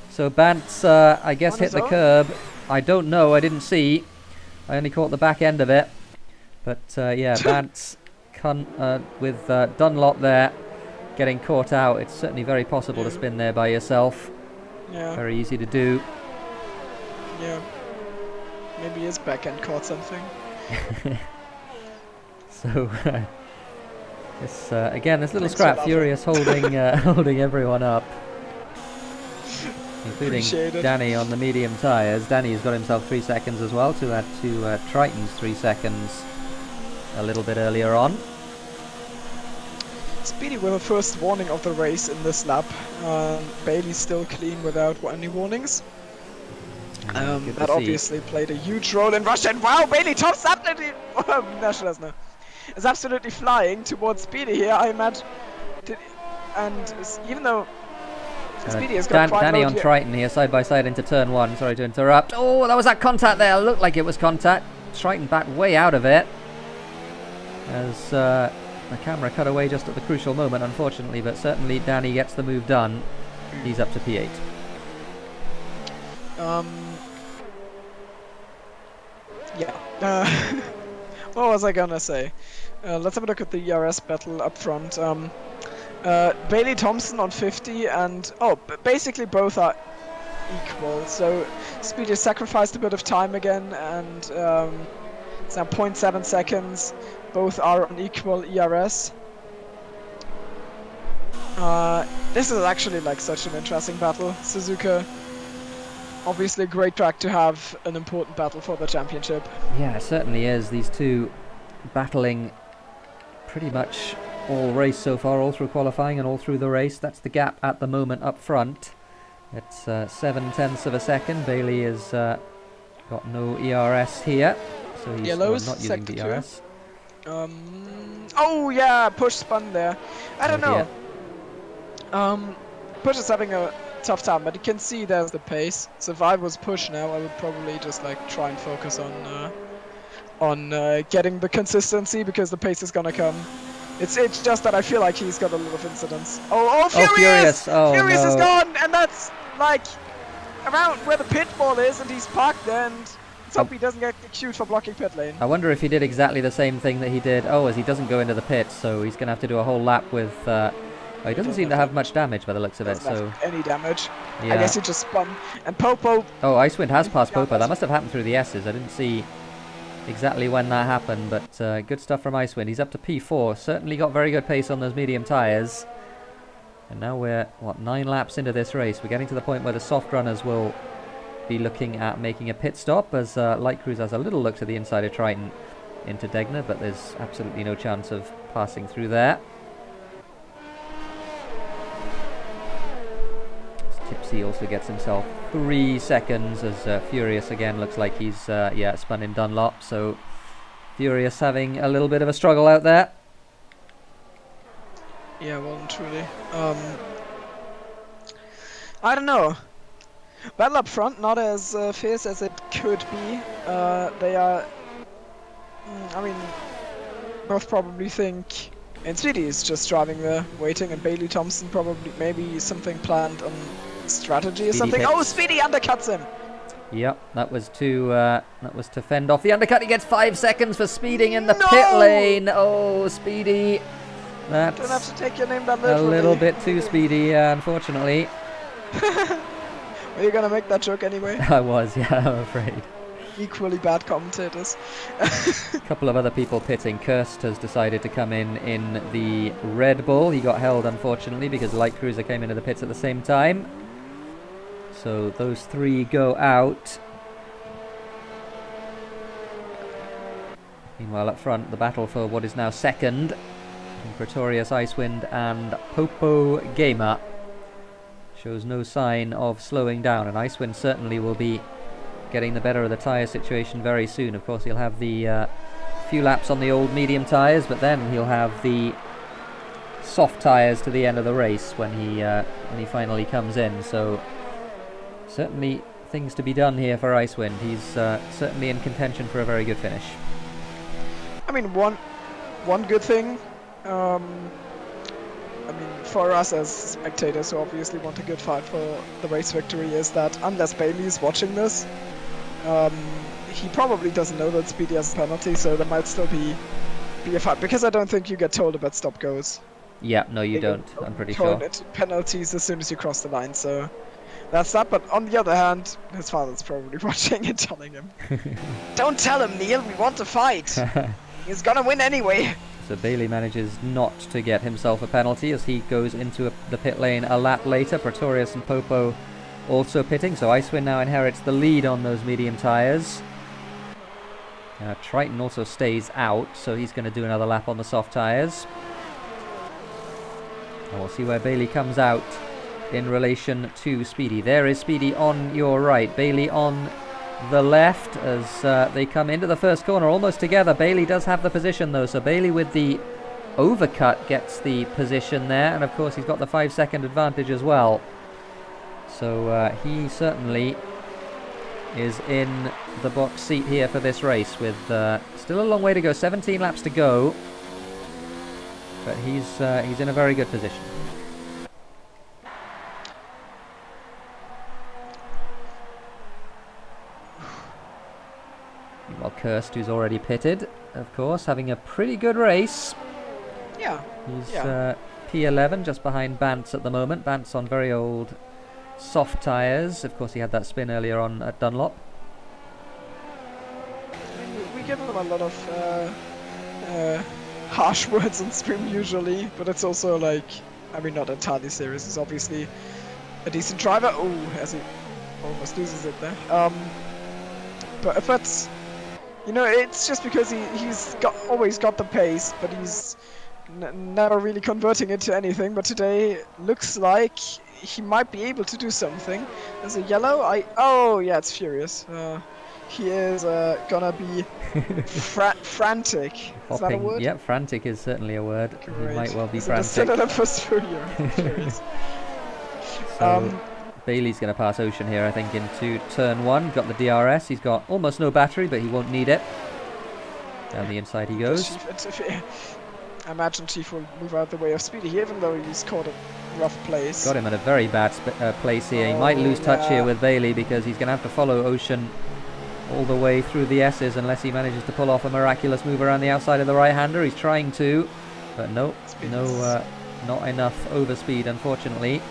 So Bantz, I guess, hit the curb. I don't know. I didn't see. I only caught the back end of it. But, yeah, Bantz with Dunlop there getting caught out. It's certainly very possible to spin there by yourself. Yeah. Very easy to do. Yeah. Maybe his back end caught something. So this again, this little scrap, Furious holding holding everyone up, including Danny on the medium tyres. Danny's got himself 3 seconds as well to add to Triton's 3 seconds a little bit earlier on. Speedy with the first warning of the race in this lap. Bailey's still clean without any warnings. That obviously played a huge role in Russia, and wow, Bailey tops absolutely. Is absolutely flying towards Speedy here, I imagine. And even though Speedy has got quite Danny low on Triton here, side by side into turn 1. Sorry to interrupt. Oh, that was that contact there. Looked like it was contact. Triton back way out of it as the camera cut away just at the crucial moment, unfortunately. But certainly Danny gets the move done. He's up to P8. Yeah. What was I gonna say? Let's have a look at the ERS battle up front. Bailey Thompson on 50 and... basically both are equal. So Speedy sacrificed a bit of time again and it's now 0.7 seconds. Both are on equal ERS. This is actually like such an interesting battle. Suzuka, obviously a great track to have an important battle for the championship. Yeah, it certainly is. These two battling pretty much all race so far, all through qualifying and all through the race. That's the gap at the moment up front. It's 7/10 of a second. Bailey has got no ERS here, so he's not using the ERS. Oh yeah, Push spun there. I don't know. Push is having a tough time, but you can see there's the pace. So if I was Push now, I would probably just like try and focus on getting the consistency, because the pace is gonna come. It's just that I feel like he's got a lot of incidents. Oh, Furious! Oh, Furious no. is gone, and that's like around where the pit ball is, and he's parked there, and let's hope he doesn't get queued for blocking pit lane. I wonder if he did exactly the same thing that he did. Oh, as he doesn't go into the pit, so he's gonna have to do a whole lap with. He doesn't seem to have much damage by the looks of it. So any damage? Yeah. I guess he just spun. And Popo. Oh, Icewind has passed Popo. That must have happened through the S's. I didn't see exactly when that happened, but good stuff from Icewind. He's up to P4. Certainly got very good pace on those medium tyres. And now we're, 9 laps into this race. We're getting to the point where the soft runners will be looking at making a pit stop, as Light Cruise has a little look to the inside of Triton into Degna, but there's absolutely no chance of passing through there. Tipsy also gets himself 3 seconds as Furious again looks like he's spun in Dunlop, so Furious having a little bit of a struggle out there. Yeah, well and truly. I don't know. Battle up front, not as fierce as it could be. They are... I mean, both probably think... And Speedy is just driving there, waiting, and Bailey Thompson probably maybe something planned on strategy or something. Hits. Oh, Speedy undercuts him! Yep, that was to fend off the undercut. He gets 5 seconds for speeding in the pit lane. Oh, Speedy. That's Don't have to take your name that a literally. little bit too speedy, unfortunately. Are you gonna make that joke anyway? I was, yeah, I'm afraid. Equally bad commentators. A couple of other people pitting. Kirst has decided to come in the Red Bull. He got held, unfortunately, because Light Cruiser came into the pits at the same time. So those 3 go out. Meanwhile, up front, the battle for what is now second. Pretorius, Icewind and Popo Gamer shows no sign of slowing down, and Icewind certainly will be getting the better of the tyre situation very soon. Of course, he'll have the few laps on the old medium tyres, but then he'll have the soft tyres to the end of the race when he finally comes in. So certainly things to be done here for Icewind. He's certainly in contention for a very good finish. I mean, one good thing. I mean, for us as spectators who obviously want a good fight for the race victory is that unless Bailey is watching this, he probably doesn't know that Speedy has a penalty, so there might still be a fight, because I don't think you get told about stop goes. Yeah, no, you don't. I'm pretty sure. Penalties as soon as you cross the line, so that's that. But on the other hand, his father's probably watching and telling him, "Don't tell him, Neil. We want to fight. He's gonna win anyway." So Bailey manages not to get himself a penalty as he goes into the pit lane a lap later. Pretorius and Popo also pitting, so Icewind now inherits the lead on those medium tyres. Triton also stays out, so he's going to do another lap on the soft tyres. And we'll see where Bailey comes out in relation to Speedy. There is Speedy on your right, Bailey on the left as they come into the first corner almost together. Bailey does have the position though, so Bailey with the overcut gets the position there, and of course he's got the 5-second advantage as well. So he certainly is in the box seat here for this race with still a long way to go, 17 laps to go, but he's in a very good position. Well, Kirst, who's already pitted, of course, having a pretty good race. Yeah. He's P11, just behind Bantz at the moment. Bantz on very old soft tyres. Of course, he had that spin earlier on at Dunlop. I mean, we give him a lot of harsh words on stream usually, but it's also like, I mean, not entirely serious. He's obviously a decent driver. Oh, as he almost loses it there. But you know, it's just because he's always got the pace, but he's never really converting it to anything. But today looks like he might be able to do something. There's a yellow. Oh yeah, it's Furious. He is gonna be frantic. Hopping. Is that a word? Yep, frantic is certainly a word. Great. He might well be Is frantic. it a synonym for Furious? So Bailey's going to pass Ocean here, I think, into turn 1. Got the DRS. He's got almost no battery, but he won't need it. Down the inside he goes. I imagine Chief will move out the way of Speedy, even though he's caught a rough place. Got him in a very bad place here. He might lose touch here with Bailey because he's going to have to follow Ocean all the way through the S's unless he manages to pull off a miraculous move around the outside of the right-hander. He's trying to, but no, not enough overspeed, unfortunately.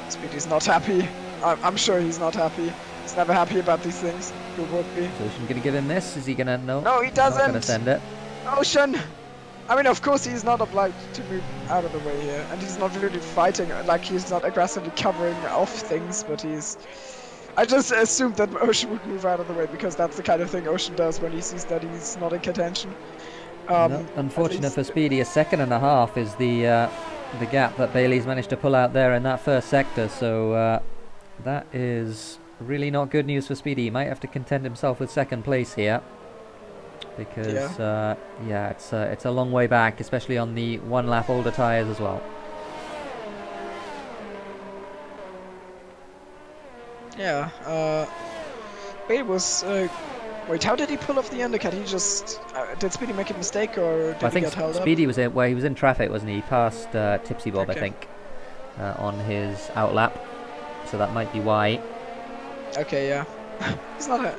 Speedy's not happy. I'm sure he's not happy. He's never happy about these things. Who would be? Is Ocean going to give him this? Is he going to? No. No, he doesn't. Not going to send it. Ocean! I mean, of course he's not obliged to move out of the way here. And he's not really fighting, like he's not aggressively covering off things, but he's... I just assumed that Ocean would move out of the way because that's the kind of thing Ocean does when he sees that he's not in contention. No, unfortunate for Speedy, 1.5 seconds is the gap that Bailey's managed to pull out there in that first sector, so that is really not good news for Speedy. He might have to content himself with second place here because it's a long way back, especially on the 1 lap older tyres as well. Yeah, Bailey was wait, how did he pull off the undercut? He just did Speedy make a mistake, or did he get held up? Speedy was he was in traffic, wasn't he? He passed TipsyBob, I think, on his outlap, so that might be why. Okay, yeah. He's not a,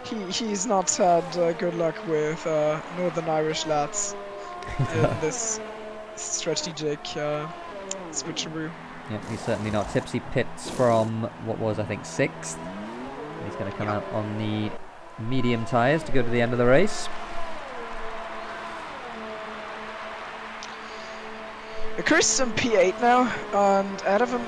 he's not had good luck with Northern Irish lads in this strategic switcheroo. Yep, he's certainly not. Tipsy pits from what was, I think, 6th. He's going to come out on the medium tyres to go to the end of the race. Chris in P8 now, and ahead of him,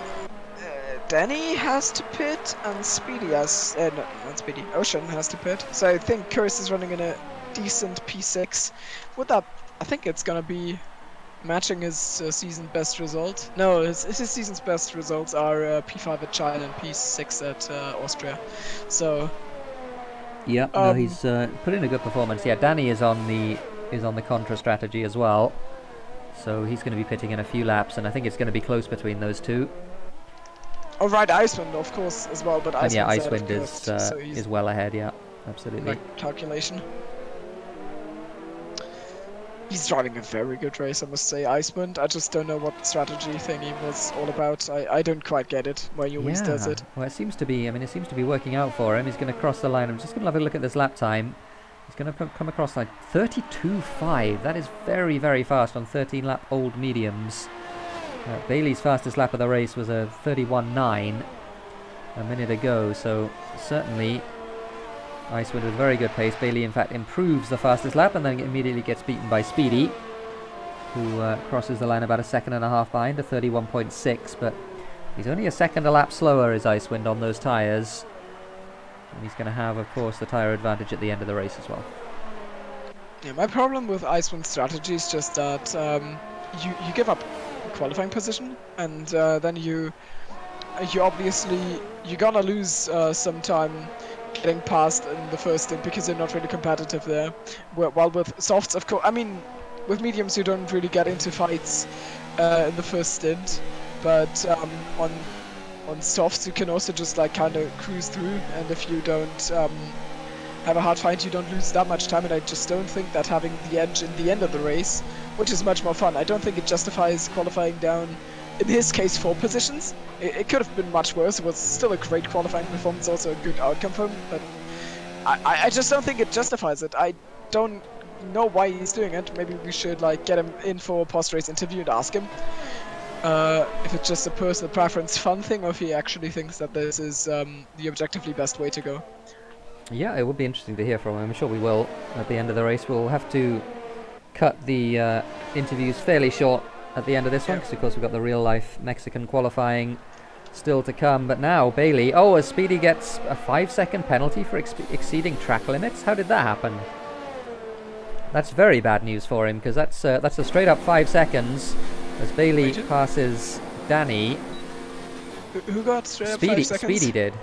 Danny has to pit, and Speedy has, not Speedy, Ocean has to pit. So I think Chris is running in a decent P6. With that, I think it's gonna be matching his season best result. No, his season's best results are P5 at China and P6 at Austria. So. Yeah, no, he's put in a good performance. Yeah, Danny is on the contra strategy as well. So he's going to be pitting in a few laps, and I think it's going to be close between those two. Oh right, Icewind of course as well, but Icewind is well ahead. Yeah, absolutely. Calculation. He's driving a very good race, I must say. Icewind. I just don't know what strategy thing he was all about. I don't quite get it when he always does it. Well, it seems to be. I mean, it seems to be working out for him. He's going to cross the line. I'm just going to have a look at this lap time. He's going to come across like 32.5. That is very, very fast on 13-lap old mediums. Bailey's fastest lap of the race was a 31.9 a minute ago, so certainly Icewind with very good pace. Bailey, in fact, improves the fastest lap and then immediately gets beaten by Speedy, who crosses the line about a second and a half behind, a 31.6, but he's only a second a lap slower, is Icewind, on those tyres. And he's going to have, of course, the tyre advantage at the end of the race as well. Yeah, my problem with Icewind's strategy is just that you give up qualifying position, and then you obviously you're gonna lose some time getting past in the first stint because you're not really competitive there. While with softs, of course, I mean, with mediums you don't really get into fights in the first stint, but on softs you can also just like kind of cruise through, and if you don't have a hard fight you don't lose that much time, and I just don't think that having the edge in the end of the race, which is much more fun, I don't think it justifies qualifying down, in his case, 4 positions. It could have been much worse. It was still a great qualifying performance, also a good outcome for him, but I just don't think it justifies it. I don't know why he's doing it. Maybe we should like get him in for a post-race interview and ask him if it's just a personal preference fun thing, or if he actually thinks that this is the objectively best way to go. Yeah, it would be interesting to hear from him. I'm sure we will at the end of the race. We'll have to cut the interviews fairly short at the end of this one, because of course we've got the real-life Mexican qualifying still to come. But now Bailey, as Speedy gets a 5-second penalty for exceeding track limits. How did that happen? That's very bad news for him, because that's a straight-up 5 seconds as Bailey passes Danny. Who got straight up 5 seconds? Speedy did.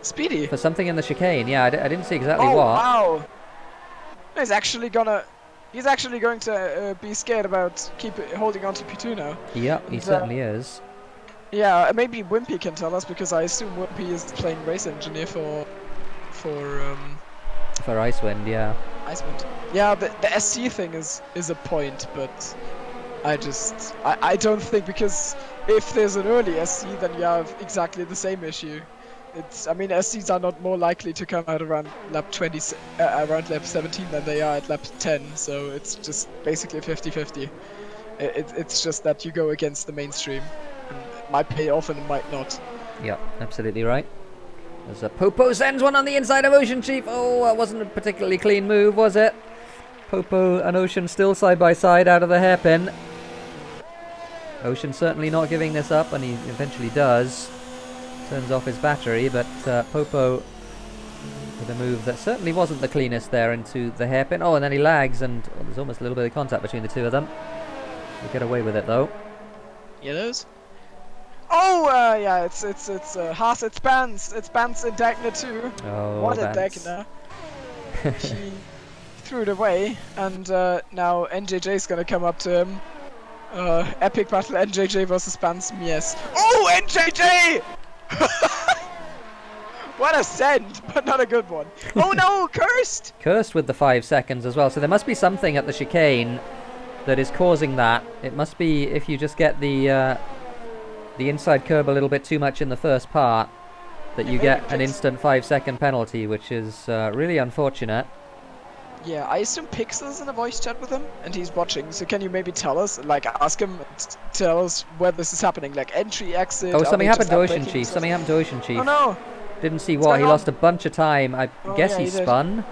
Speedy? For something in the chicane, yeah, I didn't see exactly what. Oh, wow! He's actually going to be scared about holding on to P2 now. Yeah, he certainly is. Yeah, maybe Wimpy can tell us, because I assume Wimpy is playing race engineer for Icewind, yeah. Icewind. Yeah, the SC thing is a point, but I don't think, because if there's an early SC, then you have exactly the same issue. I mean, SCs are not more likely to come out around lap 20, around lap 17 than they are at lap 10, so it's just basically 50-50. It's just that you go against the mainstream, and it might pay off and it might not. Yeah, absolutely right. There's a Popo sends one on the inside of OceanChief. Oh, that wasn't a particularly clean move, was it? Popo and Ocean still side by side out of the hairpin. Ocean certainly not giving this up, and he eventually does. Turns off his battery, but Popo with a move that certainly wasn't the cleanest there into the hairpin. Oh, and then he lags, and there's almost a little bit of contact between the two of them. They get away with it though. Yellows. Oh, yeah, it's Haas. It's Bans in Dagner too. Oh, what a Dagner! He threw it away, and now NJJ's gonna come up to him. Epic battle, NJJ versus Bans. Yes. Oh, NJJ! What a send, but not a good one. Oh no, cursed! Cursed with the 5 seconds as well, so there must be something at the chicane that is causing that. It must be if you just get the inside curb a little bit too much in the first part, that Yeah, you maybe get an Pix- instant 5-second penalty, which is really unfortunate. Yeah, I assume Pixel is in a voice chat with him, and he's watching. So can you maybe tell us, like, ask him, tell us where this is happening, like entry, exit? Oh, Are something they just happened to updating OceanChief. themselves? Something happened to Oh OceanChief. no! Didn't see What's what. going He on? lost a bunch of time. I Oh guess yeah, he he did. spun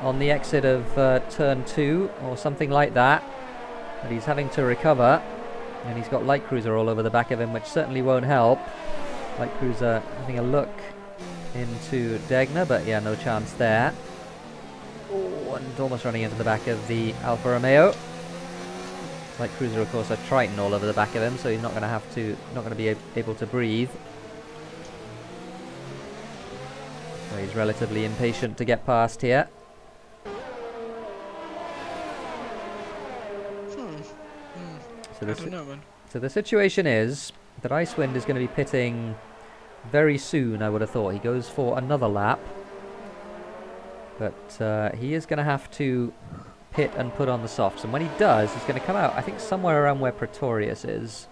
on the exit of turn 2 or something like that. But he's having to recover. And he's got Light Cruiser all over the back of him, which certainly won't help. Light Cruiser having a look into Degner, but yeah, no chance there. Oh, and almost running into the back of the Alfa Romeo. Light Cruiser, of course, a Triton all over the back of him, so he's not going to be able to breathe. So he's relatively impatient to get past here. I don't know, man. So the situation is that Icewind is going to be pitting very soon, I would have thought. He goes for another lap. But he is going to have to pit and put on the softs. And when he does, he's going to come out, I think, somewhere around where Pretorius is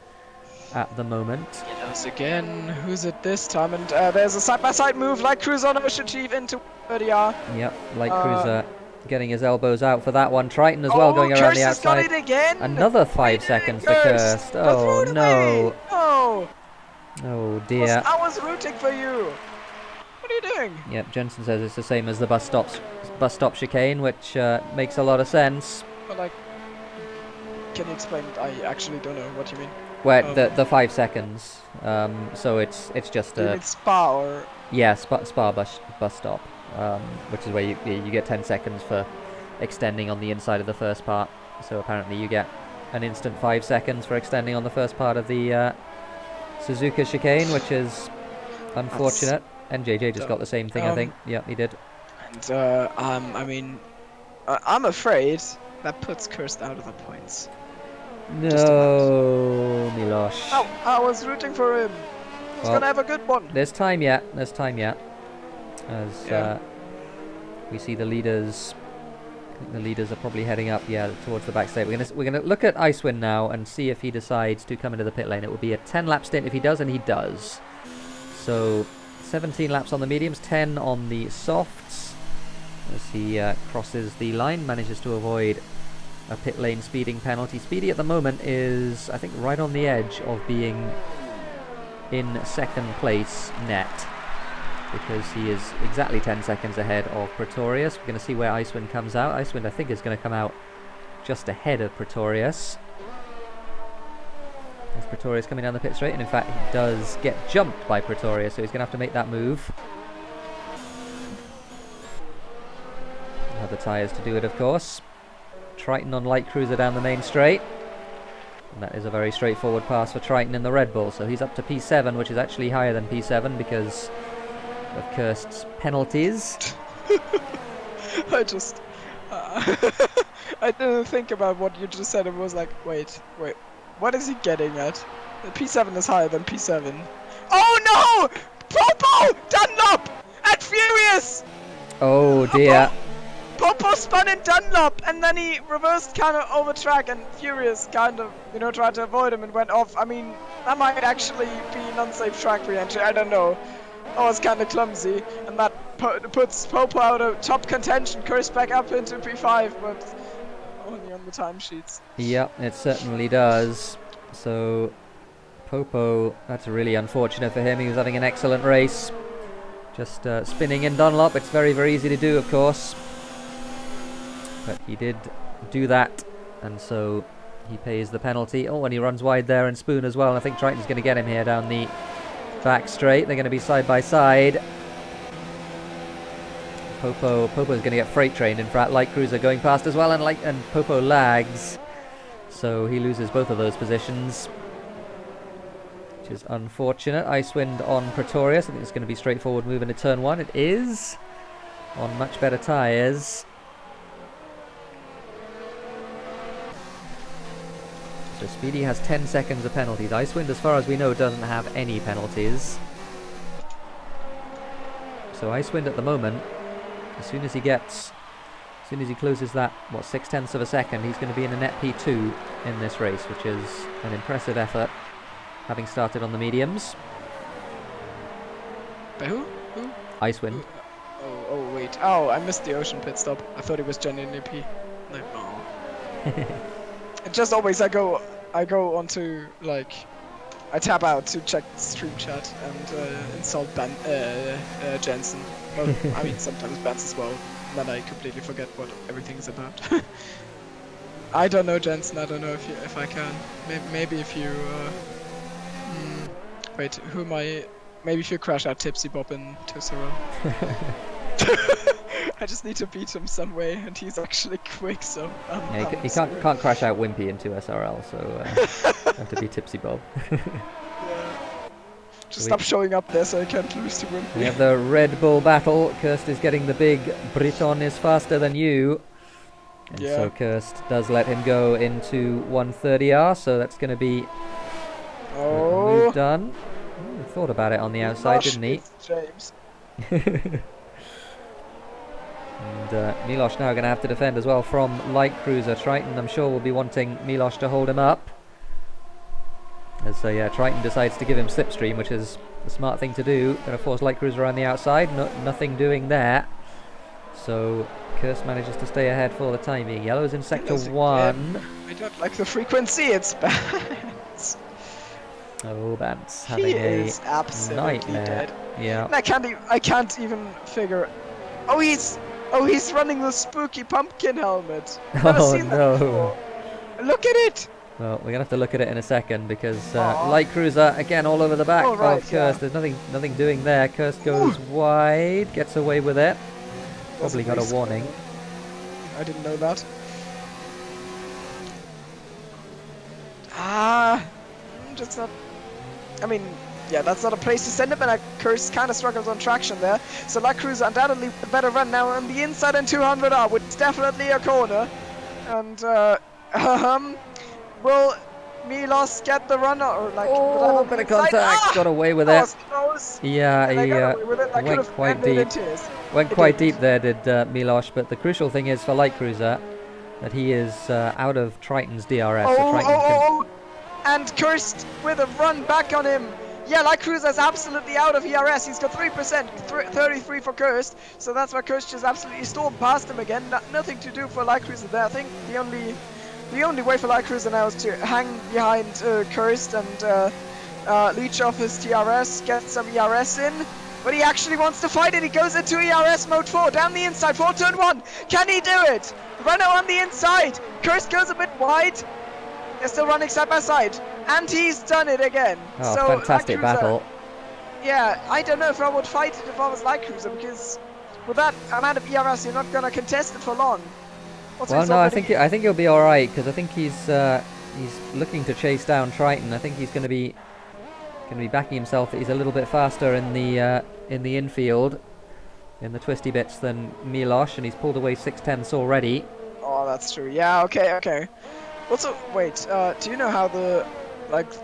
at the moment. Yes, again. Who's it this time? And there's a side-by-side move, like Cruise on OceanChief into 30R. Yep, Light Cruiser getting his elbows out for that one. Triton as well going around the outside. Got it again. Another 5 seconds to Cursed. Oh no. Oh. Oh dear. I was rooting for you. What are you doing? Yep, Jensen says it's the same as the bus stop chicane, which makes a lot of sense. But like, can you explain? I actually don't know what you mean. Well, the 5 seconds. So it's just a. It's spa or. Yeah, spa bus stop, which is where you get 10 seconds for extending on the inside of the first part. So apparently you get an instant 5 seconds for extending on the first part of the Suzuka chicane, which is unfortunate. And JJ just got the same thing, I think. Yeah, he did. And I mean, I'm afraid that puts Cursed out of the points. No, Milosh. Oh, I was rooting for him. He's gonna have a good one. There's time yet. There's time yet. As we see the leaders. I think the leaders are probably heading up, towards the back straight. We're gonna look at Icewind now and see if he decides to come into the pit lane. It will be a 10-lap stint if he does, and he does. So 17 laps on the mediums, 10 on the softs. As he crosses the line, manages to avoid a pit lane speeding penalty. Speedy at the moment is, I think, right on the edge of being in second place net, because he is exactly 10 seconds ahead of Pretorius. We're going to see where Icewind comes out. Icewind, I think, is going to come out just ahead of Pretorius. There's Pretorius coming down the pit straight, and in fact he does get jumped by Pretorius, so he's going to have to make that move. He'll have the tyres to do it, of course. Triton on Light Cruiser down the main straight. And that is a very straightforward pass for Triton in the Red Bull. So he's up to P7, which is actually higher than P7 because of Cursed penalties. I just... I didn't think about what you just said. It was like, wait. What is he getting at? The P7 is higher than P7. Oh no! Popo! Dunlop! And Furious! Oh dear. Popo spun in Dunlop, and then he reversed kind of over track, and Furious kind of, tried to avoid him and went off. I mean, that might actually be an unsafe track re-entry, I don't know. That was kind of clumsy, and that puts Popo out of top contention, Cursed back up into P5, but only on the timesheets. Yep, it certainly does. So, Popo, that's really unfortunate for him. He was having an excellent race. Just spinning in Dunlop, it's very, very easy to do, of course. But he did do that, and so he pays the penalty. Oh, and he runs wide there, and Spoon as well. And I think Triton's going to get him here down the back straight. They're going to be side by side. Popo's going to get freight trained. In fact, Light Cruiser going past as well, and Popo lags, so he loses both of those positions, which is unfortunate. Icewind on Pretorius. I think it's going to be straightforward move into turn 1. It is on much better tyres. So Speedy has 10 seconds of penalties. Icewind, as far as we know, doesn't have any penalties. So Icewind at the moment, as soon as he closes that, 0.6 of a second, he's going to be in a net P2 in this race, which is an impressive effort, having started on the mediums. By who? Who? Icewind. Oh, wait. Oh, I missed the ocean pit stop. I thought it was genuinely P. Like, no. It just always I go onto like I tab out to check stream chat and insult Jensen. Well, I mean sometimes Bans as well. And then I completely forget what everything is about. I don't know, Jensen. I don't know if I can. Maybe if you wait, who am I? Maybe if you crash out TipsyBob in 2-0. I just need to beat him some way, and he's actually quick, so yeah, he can't crash out Wimpy into SRL, so have to be TipsyBob. Yeah. Just stop showing up there so I can't lose to Wimpy. We have the Red Bull battle. Kirst is getting the big Triton is faster than you. And so Kirst does let him go into 130R, so that's going to be move done. He thought about it on the outside, didn't he? James. And Miloš now going to have to defend as well from light cruiser. Triton, I'm sure, will be wanting Miloš to hold him up. As Triton decides to give him slipstream, which is the smart thing to do. Going to force light cruiser around the outside. Nothing doing there. So Kirst manages to stay ahead for the time being. Yellow's in sector 1. I don't like the frequency. It's bad. Oh, Bance He having is a absolutely nightmare. dead. Yeah. And I can't even figure. Oh, he's running the spooky pumpkin helmet. Never seen that before. Look at it. Well, we're gonna have to look at it in a second because light cruiser again all over the back of Kirst. There's nothing doing there. Kirst goes wide, gets away with it. Probably got a warning. I didn't know that. Just not. I mean, yeah, that's not a place to send him, and Kirst kind of struggles on traction there. So light cruiser undoubtedly the better run now on the inside and 200R, with definitely a corner. And will Miloš get the runner or like? Oh, bit of contact, got away with it. Yeah, he went quite deep. Went quite deep there, did Miloš. But the crucial thing is for light cruiser that he is out of Triton's DRS. So Triton and Kirst with a run back on him. Yeah, light cruiser's absolutely out of ERS. He's got 3%, 33 for Kirst. So that's why Kirst just absolutely stormed past him again. Nothing to do for light cruiser there. I think the only way for light cruiser now is to hang behind Kirst and leech off his TRS, get some ERS in. But he actually wants to fight it. He goes into ERS mode 4, down the inside, 4 turn 1. Can he do it? Renault on the inside. Kirst goes a bit wide. They're still running side by side. And he's done it again. Oh, so fantastic battle. Yeah, I don't know if I would fight it if I was light cruiser, because with that amount of ERS, you're not going to contest it for long. Well, no, I think he'll be all right, because I think he's looking to chase down Triton. I think he's going to be backing himself that he's a little bit faster in the infield, in the twisty bits than Miloš, and he's pulled away 6/10ths already. Oh, that's true. Yeah. Okay. Also, wait. Do you know how the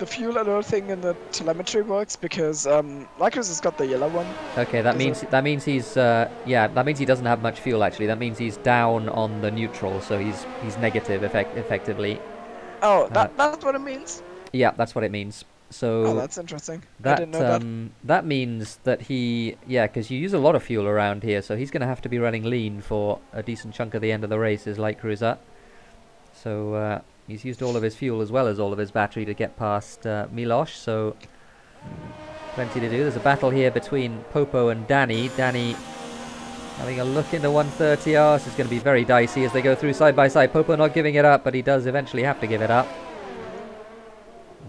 fuel alert thing in the telemetry works? Because Lycos has got the yellow one. Okay, that means he's that means he doesn't have much fuel actually. That means he's down on the neutral, so he's negative effectively. Oh, that's what it means. Yeah, that's what it means. So that's interesting. I didn't know that. That means that because you use a lot of fuel around here, so he's going to have to be running lean for a decent chunk of the end of the race as light cruiser. So he's used all of his fuel as well as all of his battery to get past Miloš, so plenty to do. There's a battle here between Popo and Danny. Danny having a look into 130R. This is going to be very dicey as they go through side by side. Popo not giving it up, but he does eventually have to give it up.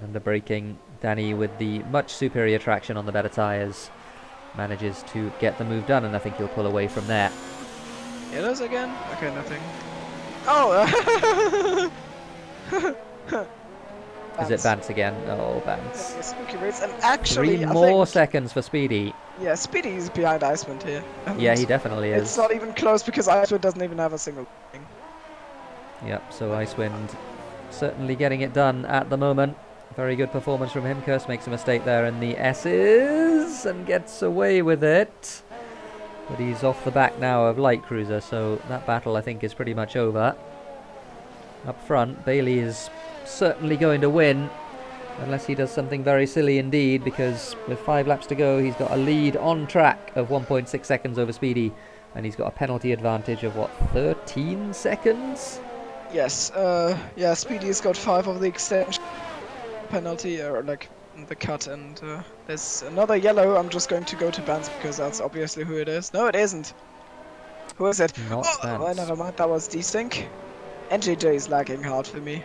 And the braking, Danny with the much superior traction on the better tyres manages to get the move done, and I think he'll pull away from there. Yellows again? Okay, nothing. Oh! Is it Vance again? Oh, Vance. Yeah, spooky race, and actually 3 more seconds for Speedy. Yeah, Speedy is behind Icewind here. Yeah, he definitely is. It's not even close because Icewind doesn't even have a single thing. Yep, so Icewind certainly getting it done at the moment. Very good performance from him. Kirst makes a mistake there in the S's and gets away with it. But he's off the back now of light cruiser, so that battle I think is pretty much over. Up front, Bailey is certainly going to win. Unless he does something very silly indeed, because with 5 laps to go, he's got a lead on track of 1.6 seconds over Speedy. And he's got a penalty advantage of, what, 13 seconds? Yes, yeah, Speedy's got 5 of the extension penalty, or like the cut, and there's another yellow. I'm just going to go to Bans because that's obviously who it is. No, it isn't. Who is it? Not Oh, Vance. never mind, that was Desync. NJJ is lagging hard for me.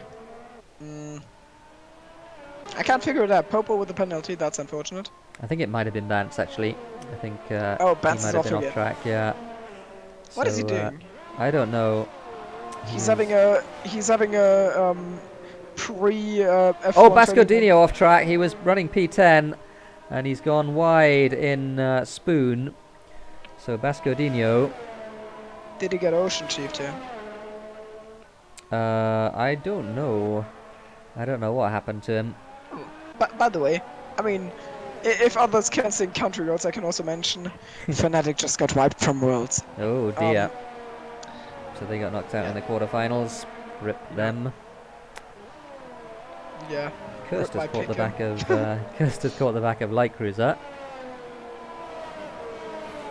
I can't figure it out. Popo with the penalty, that's unfortunate. I think it might have been Vance, actually. I think Oh, he Vance might is have off been again. off track, yeah. What is he doing? I don't know. He's having a pre F1 Oh, training. Bascodino off track. He was running P10 and he's gone wide in Spoon. So Bascodino. Did he get OceanChief too? I don't know. I don't know what happened to him. By the way, I mean, if others can sing country roads, I can also mention Fnatic just got wiped from Worlds. Oh dear. So they got knocked out in the quarterfinals. Rip them. Yeah. Kirst has caught the back of Kirst has caught the back of Light Cruiser.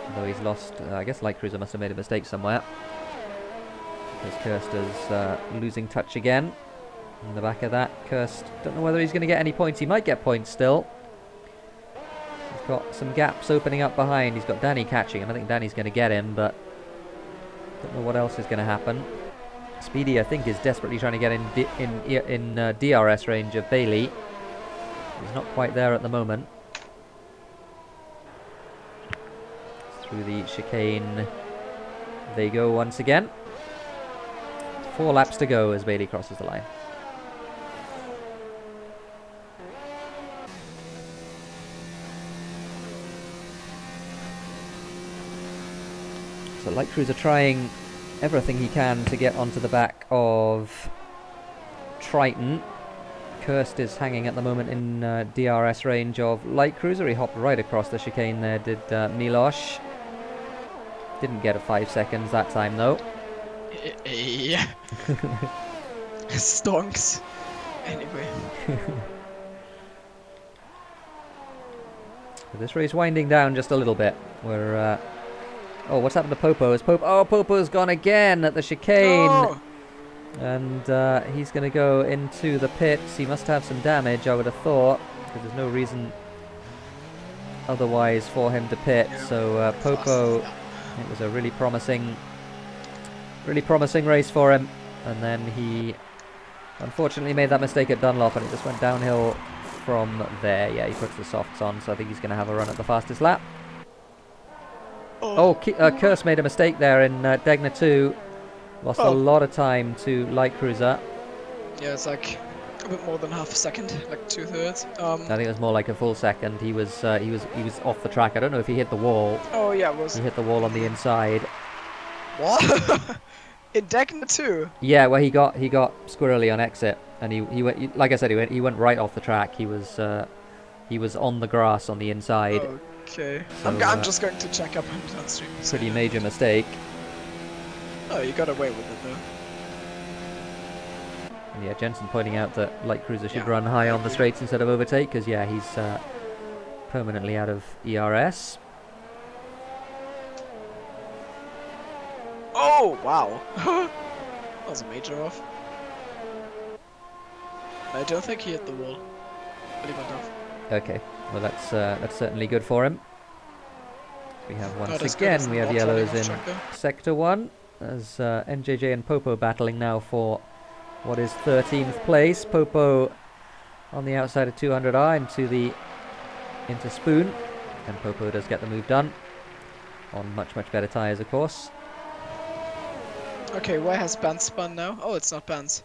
Although he's lost, I guess Light Cruiser must have made a mistake somewhere. Because Kirst is losing touch again. In the back of that, Kirst, don't know whether he's going to get any points. He might get points still. He's got some gaps opening up behind. He's got Danny catching him. I think Danny's going to get him, but don't know what else is going to happen. Speedy, I think, is desperately trying to get in DRS range of Bailey. He's not quite there at the moment. Through the chicane they go once again. 4 laps to go as Bailey crosses the line. So Light Cruiser trying everything he can to get onto the back of Triton. Kirst is hanging at the moment in DRS range of Light Cruiser. He hopped right across the chicane there, did Milosh. Didn't get a 5 seconds that time though. Yeah. Stonks. Anyway. This race winding down just a little bit. We're oh, what's happened to Popo? Popo's gone again at the chicane. Oh! And he's going to go into the pits. He must have some damage, I would have thought, because there's no reason otherwise for him to pit. So Popo, it was a really promising race for him. And then he unfortunately made that mistake at Dunlop, and it just went downhill from there. Yeah, he puts the softs on, so I think he's going to have a run at the fastest lap. Oh, Kirst made a mistake there in Degna 2. Lost a lot of time to Light Cruiser. Yeah, it's like a bit more than half a second, like 2/3. I think it was more like a full second. He was off the track. I don't know if he hit the wall. Oh yeah, it was. He hit the wall on the inside. What? In Degna 2? Yeah, well he got squirrely on exit, and he went, like I said, he went right off the track. He was on the grass on the inside. Okay. So, I'm just going to check up on stream. Pretty major mistake. Oh, you got away with it though. And yeah, Jensen pointing out that Light Cruiser should run high on the straights instead of overtake, because yeah, he's permanently out of ERS. Oh wow! That was a major off. I don't think he hit the wall, but he went off. Okay, well that's certainly good for him. We have once we have yellows in Sector 1, as NJJ and Popo battling now for what is 13th place. Popo on the outside of 200R into Spoon, and Popo does get the move done on much better tyres, of course. Okay, where has Bans spun now? Oh, it's not Bans.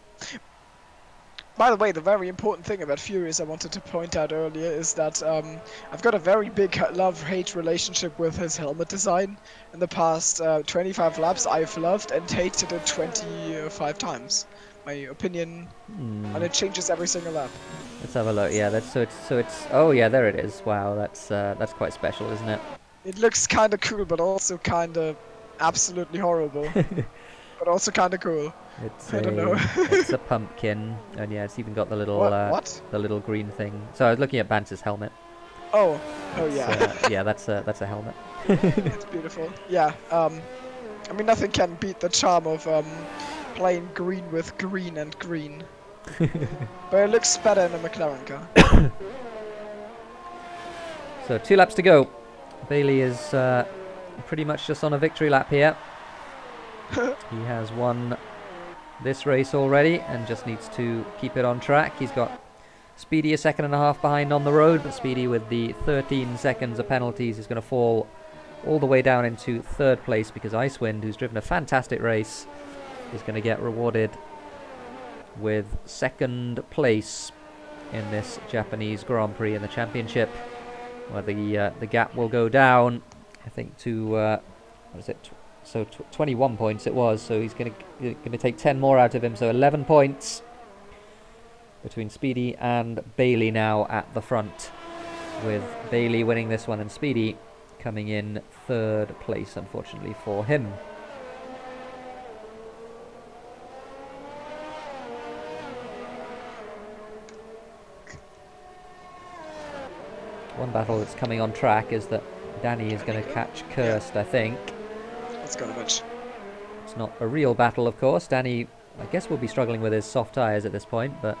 By the way, the very important thing about Furious I wanted to point out earlier is that I've got a very big love-hate relationship with his helmet design. In the past 25 laps, I've loved and hated it 25 times. My opinion, and it changes every single lap. Let's have a look. Yeah, it's. Oh yeah, there it is. Wow, that's quite special, isn't it? It looks kind of cool, but also kind of absolutely horrible. but also kind of cool. It's I don't know. it's a pumpkin, and yeah, it's even got the little What? the little green thing. So I was looking at Bantz's helmet. Oh, It's, yeah. yeah, that's a helmet. It's beautiful. Yeah. I mean, nothing can beat the charm of playing green with green and green. But it looks better in a McLaren car. So 2 laps to go. Bailey is pretty much just on a victory lap here. He has won this race already and just needs to keep it on track. He's got Speedy a second and a half behind on the road, but Speedy with the 13 seconds of penalties is going to fall all the way down into 3rd place because Icewind, who's driven a fantastic race, is going to get rewarded with 2nd place in this Japanese Grand Prix in the championship, where the gap will go down, I think, to what is it? 21 points it was. So he's going to take 10 more out of him. So 11 points between Speedy and Bailey now at the front, with Bailey winning this one and Speedy coming in 3rd place, unfortunately for him. One battle that's coming on track is that Danny is going to catch Kirst, I think. That's gonna match. It's not a real battle, of course. Danny, I guess, will be struggling with his soft tyres at this point, but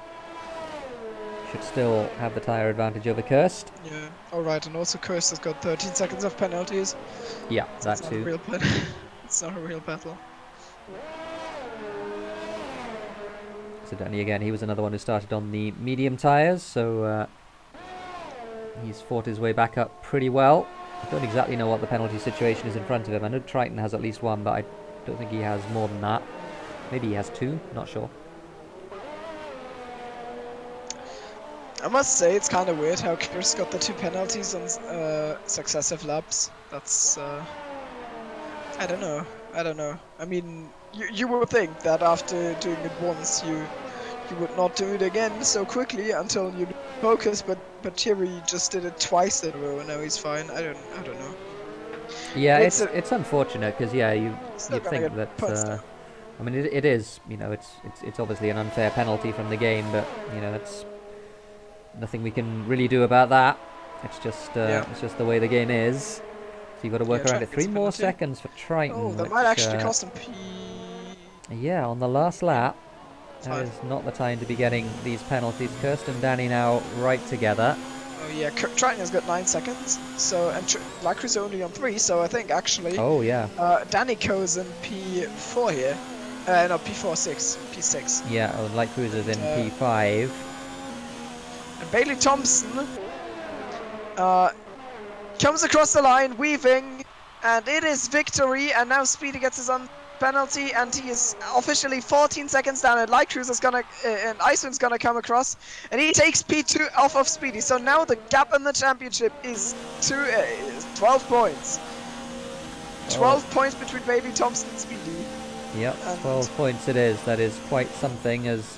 should still have the tyre advantage over Kirst. Yeah. Alright, and also Corsa has got 13 seconds of penalties. Yeah, So that it's too. not a real it's not a real battle. So Danny again, he was another one who started on the medium tyres, so he's fought his way back up pretty well. I don't exactly know what the penalty situation is in front of him. I know Triton has at least 1, but I don't think he has more than that. Maybe he has 2, not sure. I must say it's kind of weird how Kirst got the 2 penalties on successive laps. That's I don't know. I mean, you would think that after doing it once, you would not do it again so quickly until you focus. But Thierry just did it twice in a row, and now he's fine. I don't know. Yeah, it's unfortunate because yeah, you'd think that. I mean, it is. You know, it's obviously an unfair penalty from the game, but you know, it's nothing we can really do about that. It's just it's just the way the game is. So you've got to work around it. 3 more seconds for Triton. Oh, that might actually cost him P. Yeah, on the last lap. That is not the time to be getting these penalties. Kirst and Danny now right together. Oh yeah, Triton has got 9 seconds. So and Lycru's only on 3. So I think actually. Oh yeah. Danny goes in P4 here. No, P4, P6. Yeah, oh, Lycru's is in P5. And Bailey Thompson comes across the line, weaving, and it is victory. And now Speedy gets his own penalty, and he is officially 14 seconds down. And Lycru's is gonna, and Icewind's gonna come across, and he takes P2 off of Speedy. So now the gap in the championship is 12 points. 12 points between Bailey Thompson and Speedy. Yep, 12 points it is. That is quite something, as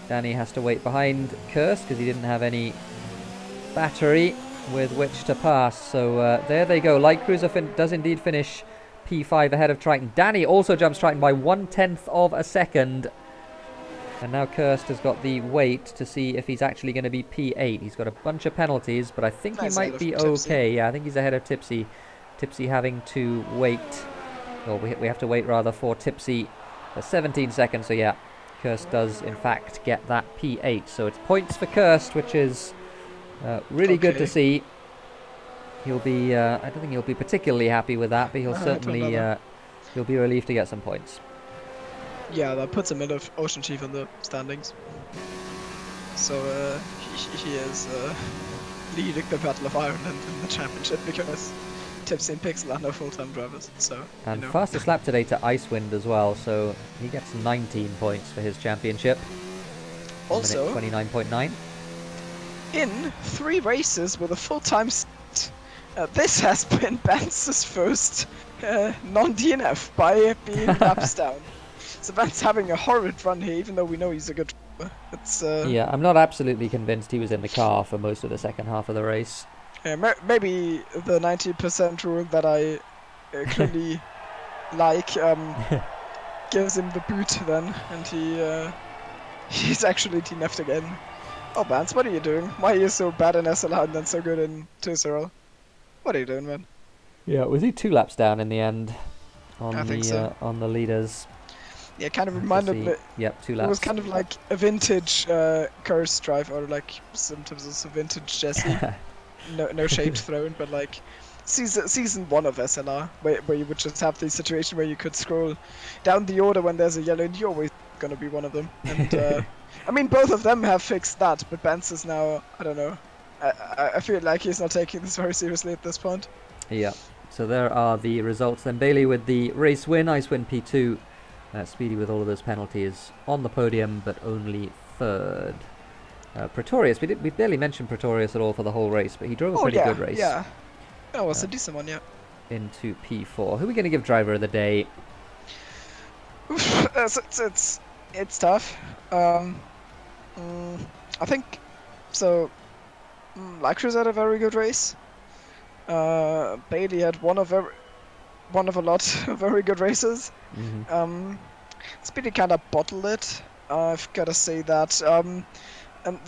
Danny has to wait behind Kirst because he didn't have any battery with which to pass. So there they go. Light Cruiser does indeed finish P5 ahead of Triton. Danny also jumps Triton by 1/10 of a second. And now Kirst has got the wait to see if he's actually going to be P8. He's got a bunch of penalties, but I think he might be okay. Yeah, I think he's ahead of Tipsy. Tipsy having to wait. Well, we have to wait rather for Tipsy for 17 seconds. So yeah, Kirst does in fact get that P8. So it's points for Kirst, which is really good to see. He'll be, I don't think he'll be particularly happy with that, but he'll certainly, he'll be relieved to get some points. Yeah, that puts him in of OceanChief in the standings. So he is leading the Battle of Ireland in the championship because Tipsy and Pixel are no full-time drivers. So and fastest lap today to Icewind as well, so he gets 19 points for his championship. Also, 29.9. In 3 races with a full-time set, this has been Ben's first non-DNF by being laps down. So Ben's having a horrid run here, even though we know he's a good driver. It's yeah, I'm not absolutely convinced he was in the car for most of the second half of the race. Yeah, maybe the 90% rule that I clearly like gives him the boot then, and he's actually DNF'd again. Oh, Vance, what are you doing? Why are you so bad in SLR and then so good in 2-0? What are you doing, man? Yeah, was he 2 laps down in the end I on think so. the leaders? Yeah, it kind of Let's reminded see. me. Yep, 2 It was laps. kind of like a vintage Curse drive, or like sometimes also vintage Jesse. No shade thrown, but like season 1 of SLR, where you would just have the situation where you could scroll down the order when there's a yellow, and you're always gonna be one of them. And I mean, both of them have fixed that, but Benz is now, I don't know. I feel like he's not taking this very seriously at this point. Yeah. So there are the results. Then Bailey with the race win, Icewind P2. Speedy with all of those penalties on the podium, but only third. Pretorius, we barely mentioned Pretorius at all for the whole race, but he drove a pretty good race. Yeah, that was a decent one, yeah. Into P4. Who are we going to give driver of the day? It's tough. I think so. Lycra's had a very good race. Bailey had one of a lot of very good races. Mm-hmm. Speedy kind of bottled it. I've got to say that. And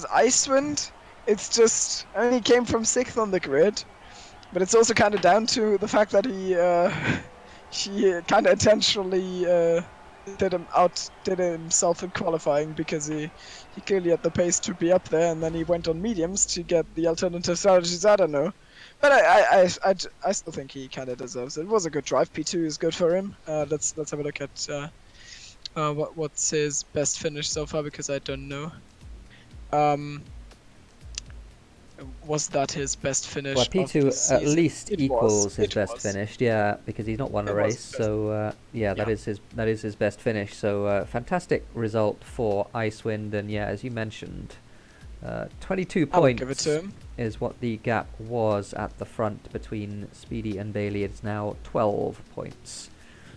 Icewind, it's just, I mean, he came from 6th on the grid, but it's also kind of down to the fact that he kind of intentionally did himself in qualifying, because he clearly had the pace to be up there, and then he went on mediums to get the alternative strategies. I don't know, but I still think he kind of deserves it. It was a good drive. P2 is good for him. Let's have a look at what's his best finish so far, because I don't know. Was that his best finish? Well, P2 at least equals his best finish, yeah, because he's not won a race. So yeah, that is his best finish. So fantastic result for Icewind, and yeah, as you mentioned, 22 points is what the gap was at the front between Speedy and Bailey. It's now 12 points.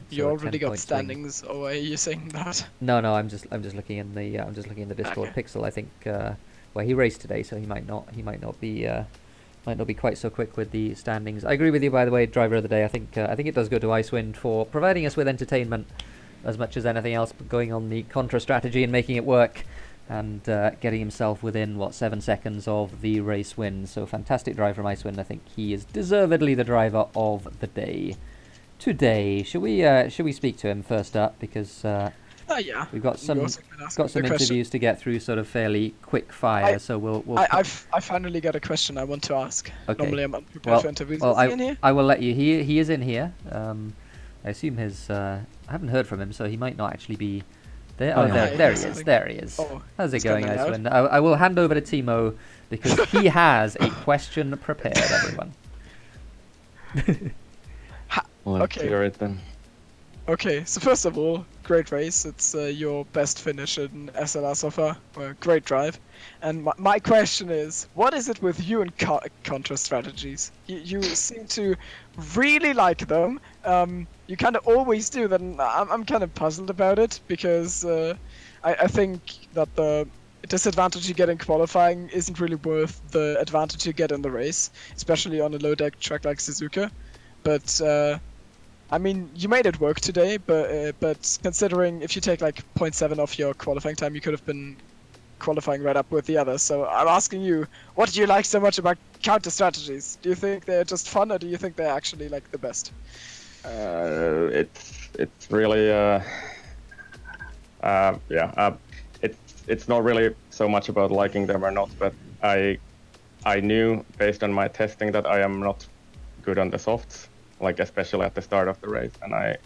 You already got standings, or are you saying that? No, I'm just looking in the Discord pixel. I think well, he raced today, so he might not be quite so quick with the standings. I agree with you, by the way, driver of the day. I think it does go to Icewind for providing us with entertainment as much as anything else, but going on the contra strategy and making it work, and getting himself within 7 seconds of the race win. So fantastic drive from Icewind. I think he is deservedly the driver of the day today. Should we speak to him first up, because yeah, we've got some interviews to get through, sort of fairly quick fire. So we'll I finally got a question I want to ask. Okay. Normally I'm unprepared for interviews. Well, is he in here? I will let you. He is in here. I assume I haven't heard from him, so he might not actually be there. Oh, there he is. There he is. Oh, how's it going, Icewind? I will hand over to Thimo, because he has a question prepared, everyone. Let's hear it then. Okay, so first of all, great race. It's your best finish in SLR so far. Great drive. And my question is, what is it with you and contra strategies? You seem to really like them. You kind of always do that, and I'm kind of puzzled about it, because I think that the disadvantage you get in qualifying isn't really worth the advantage you get in the race, especially on a low deck track like Suzuka. But I mean, you made it work today, but considering if you take like 0.7 off your qualifying time, you could have been qualifying right up with the others. So I'm asking you, what do you like so much about counter strategies? Do you think they're just fun, or do you think they're actually like the best? It's really it's not really so much about liking them or not, but I knew based on my testing that I am not good on the softs, like especially at the start of the race, and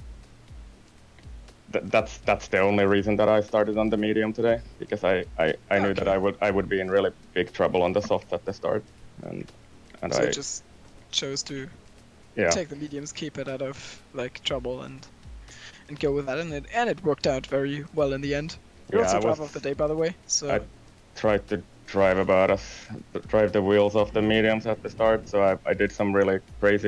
that's the only reason that I started on the medium today, because I knew that I would be in really big trouble on the softs at the start, and so I just chose to take the mediums, keep it out of like trouble, and go with that, and it worked out very well in the end. You're also driver of the day, by the way. So I tried to drive the wheels off the mediums at the start, so I did some really crazy,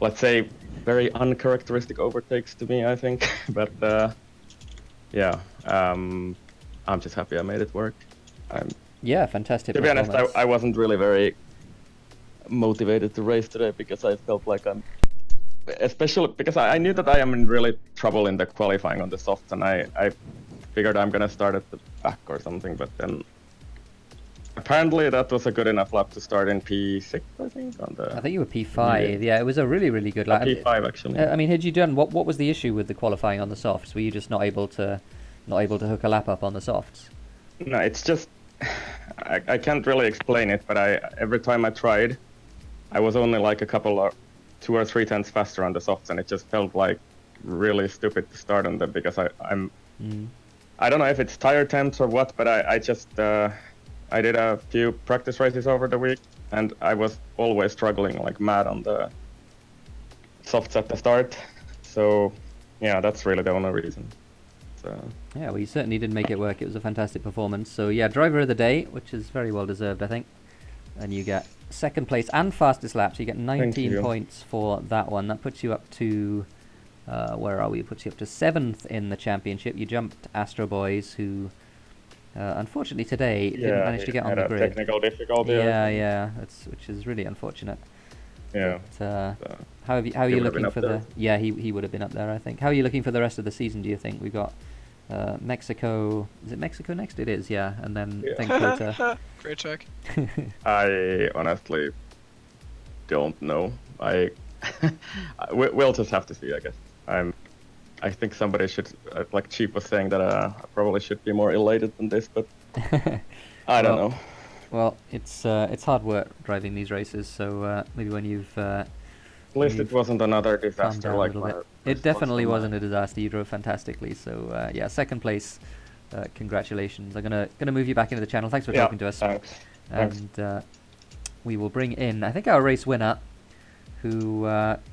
let's say, very uncharacteristic overtakes to me, I think. But I'm just happy I made it work. Fantastic. To be honest, I wasn't really very motivated to race today, because I felt like I'm especially because I knew that I am in really trouble in the qualifying on the softs, and I figured I'm gonna start at the back or something, but then apparently that was a good enough lap to start in P6, I think. I think you were P5. Yeah, it was a really good lap. P5 actually. I mean, had you done what was the issue with the qualifying on the softs? Were you just not able to hook a lap up on the softs? No, it's just I can't really explain it, but every time I tried, I was only like a couple or 2 or 3 tenths faster on the softs, and it just felt like really stupid to start on them because I'm I don't know if it's tire temps or what, but I just I did a few practice races over the week, and I was always struggling like mad on the softs at the start. So yeah, that's really the only reason. So yeah, well, you certainly did make it work. It was a fantastic performance. So yeah, driver of the day, which is very well deserved, I think. And you get second place and fastest lap, so you get 19 points for that one. That puts you up to where are we? It puts you up to 7th in the championship. You jumped Astro Boys, who unfortunately today didn't manage to get on the grid. Technical difficulty. Yeah, which is really unfortunate. Yeah. But, how are you looking for the? Yeah, he would have been up there, I think. How are you looking for the rest of the season? Do you think we've got Mexico? Is it Mexico next? It is, yeah, and then I think Corsa. Great track. I honestly don't know. We'll just have to see, I guess. I think somebody should, like Chief was saying, that I probably should be more elated than this, but I don't know. Well, it's hard work driving these races, so maybe when you've at least it wasn't another disaster like it definitely wasn't a disaster. You drove fantastically, so yeah, second place. Congratulations. I'm gonna move you back into the channel. Thanks for talking to us. Thanks. And we will bring in, I think, our race winner, who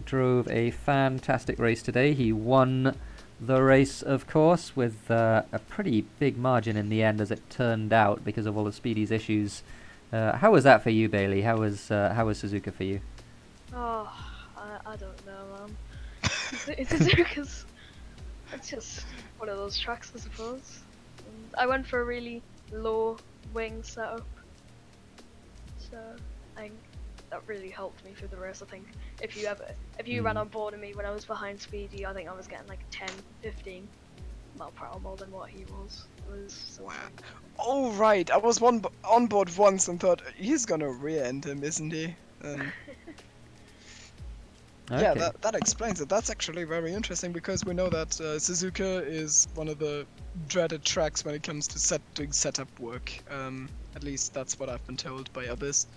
drove a fantastic race today. He won the race, of course, with a pretty big margin in the end, as it turned out, because of all of Speedy's issues. How was that for you, Bailey? How was Suzuka for you? Oh, I don't know, man. Suzuka's, it's just one of those tracks, I suppose. And I went for a really low wing setup, so I think that really helped me through the race. I think if you ran on board of me when I was behind Speedy, I think I was getting like 10, 15 mile per hour more than what he was. It was so wow. Oh right, I was on board once and thought he's gonna rear-end him, isn't he? Okay. Yeah, that explains it. That's actually very interesting, because we know that Suzuka is one of the dreaded tracks when it comes to doing setup work. At least that's what I've been told by others.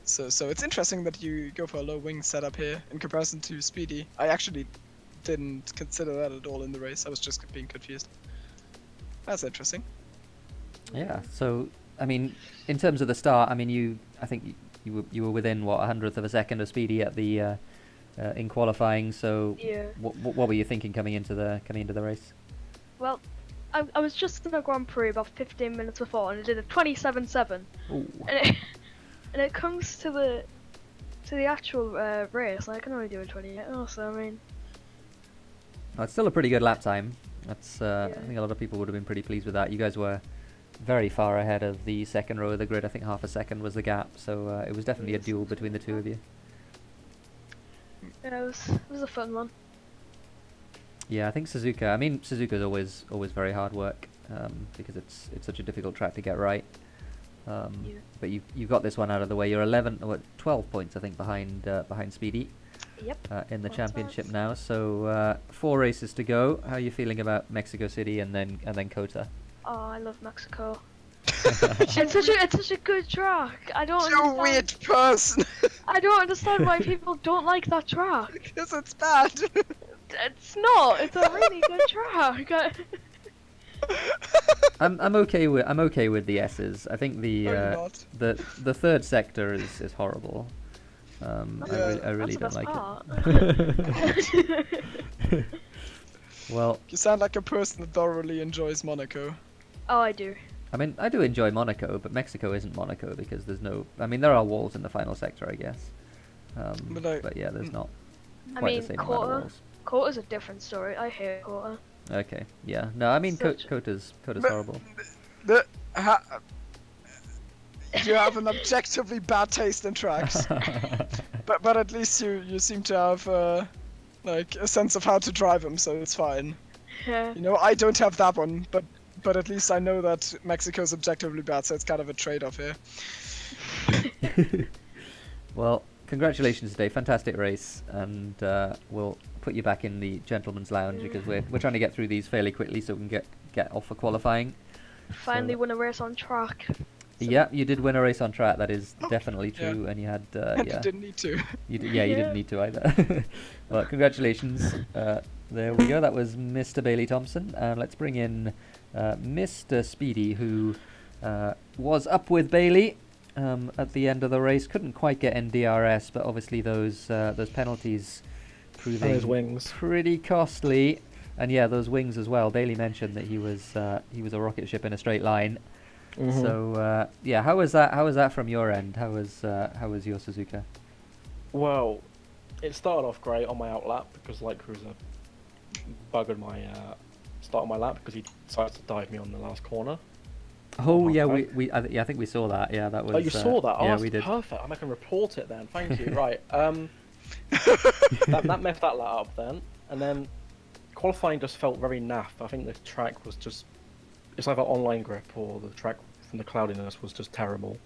So it's interesting that you go for a low wing setup here in comparison to Speedy. I actually didn't consider that at all in the race. I was just being confused. That's interesting. Yeah. So I mean, in terms of the start, I mean, I think you were within what, 100th of a second of Speedy at the in qualifying. So yeah. What were you thinking coming into the race? Well, I was just in a Grand Prix about 15 minutes before, and I did a 27.7. And it comes to the actual race, I can only do a 28. So I mean, it's still a pretty good lap time. That's yeah. I think a lot of people would have been pretty pleased with that. You guys were very far ahead of the second row of the grid. I think half a second was the gap, so it was definitely a duel between the two of you. Yeah, it was a fun one. Yeah, I think Suzuka. I mean, Suzuka is always very hard work because it's such a difficult track to get right. Yeah. But you've got this one out of the way. You're 12 points, I think, behind Speedy. Yep. In the championship now. So 4 races to go. How are you feeling about Mexico City and then Kota? Oh, I love Mexico. It's such a good track. I don't You're understand. a weird person. I don't understand why people don't like that track. Because it's bad. It's not. It's a really good track. I'm okay with the S's. I think No, the third sector is horrible. I really don't like it. Well, You sound like a person that thoroughly enjoys Monaco. Oh, I do. I mean, I do enjoy Monaco, but Mexico isn't Monaco because there's no. I mean, there are walls in the final sector, I guess. But yeah, there's not quite the same amount of walls. Kota's a different story. I hate Kota. Okay, yeah. No, I mean, Kota's horrible. You have an objectively bad taste in tracks. but at least you seem to have like a sense of how to drive them, so it's fine. Yeah. You know, I don't have that one, but at least I know that Mexico's objectively bad, so it's kind of a trade-off here. Well, congratulations today, fantastic race, and we'll put you back in the gentleman's lounge because we're trying to get through these fairly quickly so we can get off for qualifying. Finally won a race on track. Yeah, you did win a race on track. That is definitely true, and you had And yeah. you didn't need to. You you Yeah. didn't need to either. Well, congratulations. There we go. That was Mr. Bailey Thompson. Let's bring in Mr. Speedy, who was up with Bailey at the end of the race. Couldn't quite get in DRS, but obviously those penalties proving those wings. pretty costly. And yeah, those wings as well. Bailey mentioned that he was a rocket ship in a straight line. Mhm. So yeah, how was that? How was that from your end? How was your Suzuka? Well, it started off great on my out lap because Light Cruiser buggered my start of my lap because he decided to dive me on the last corner. Oh yeah, Okay. I think we saw that. Yeah, that was. Oh, you saw that? Oh, Yeah, that's we did. perfect. I can report it then. Thank you. Right. That messed that lap up then, and then qualifying just felt very naff. I think the track was just. It's either online grip or the track from the cloudiness was just terrible.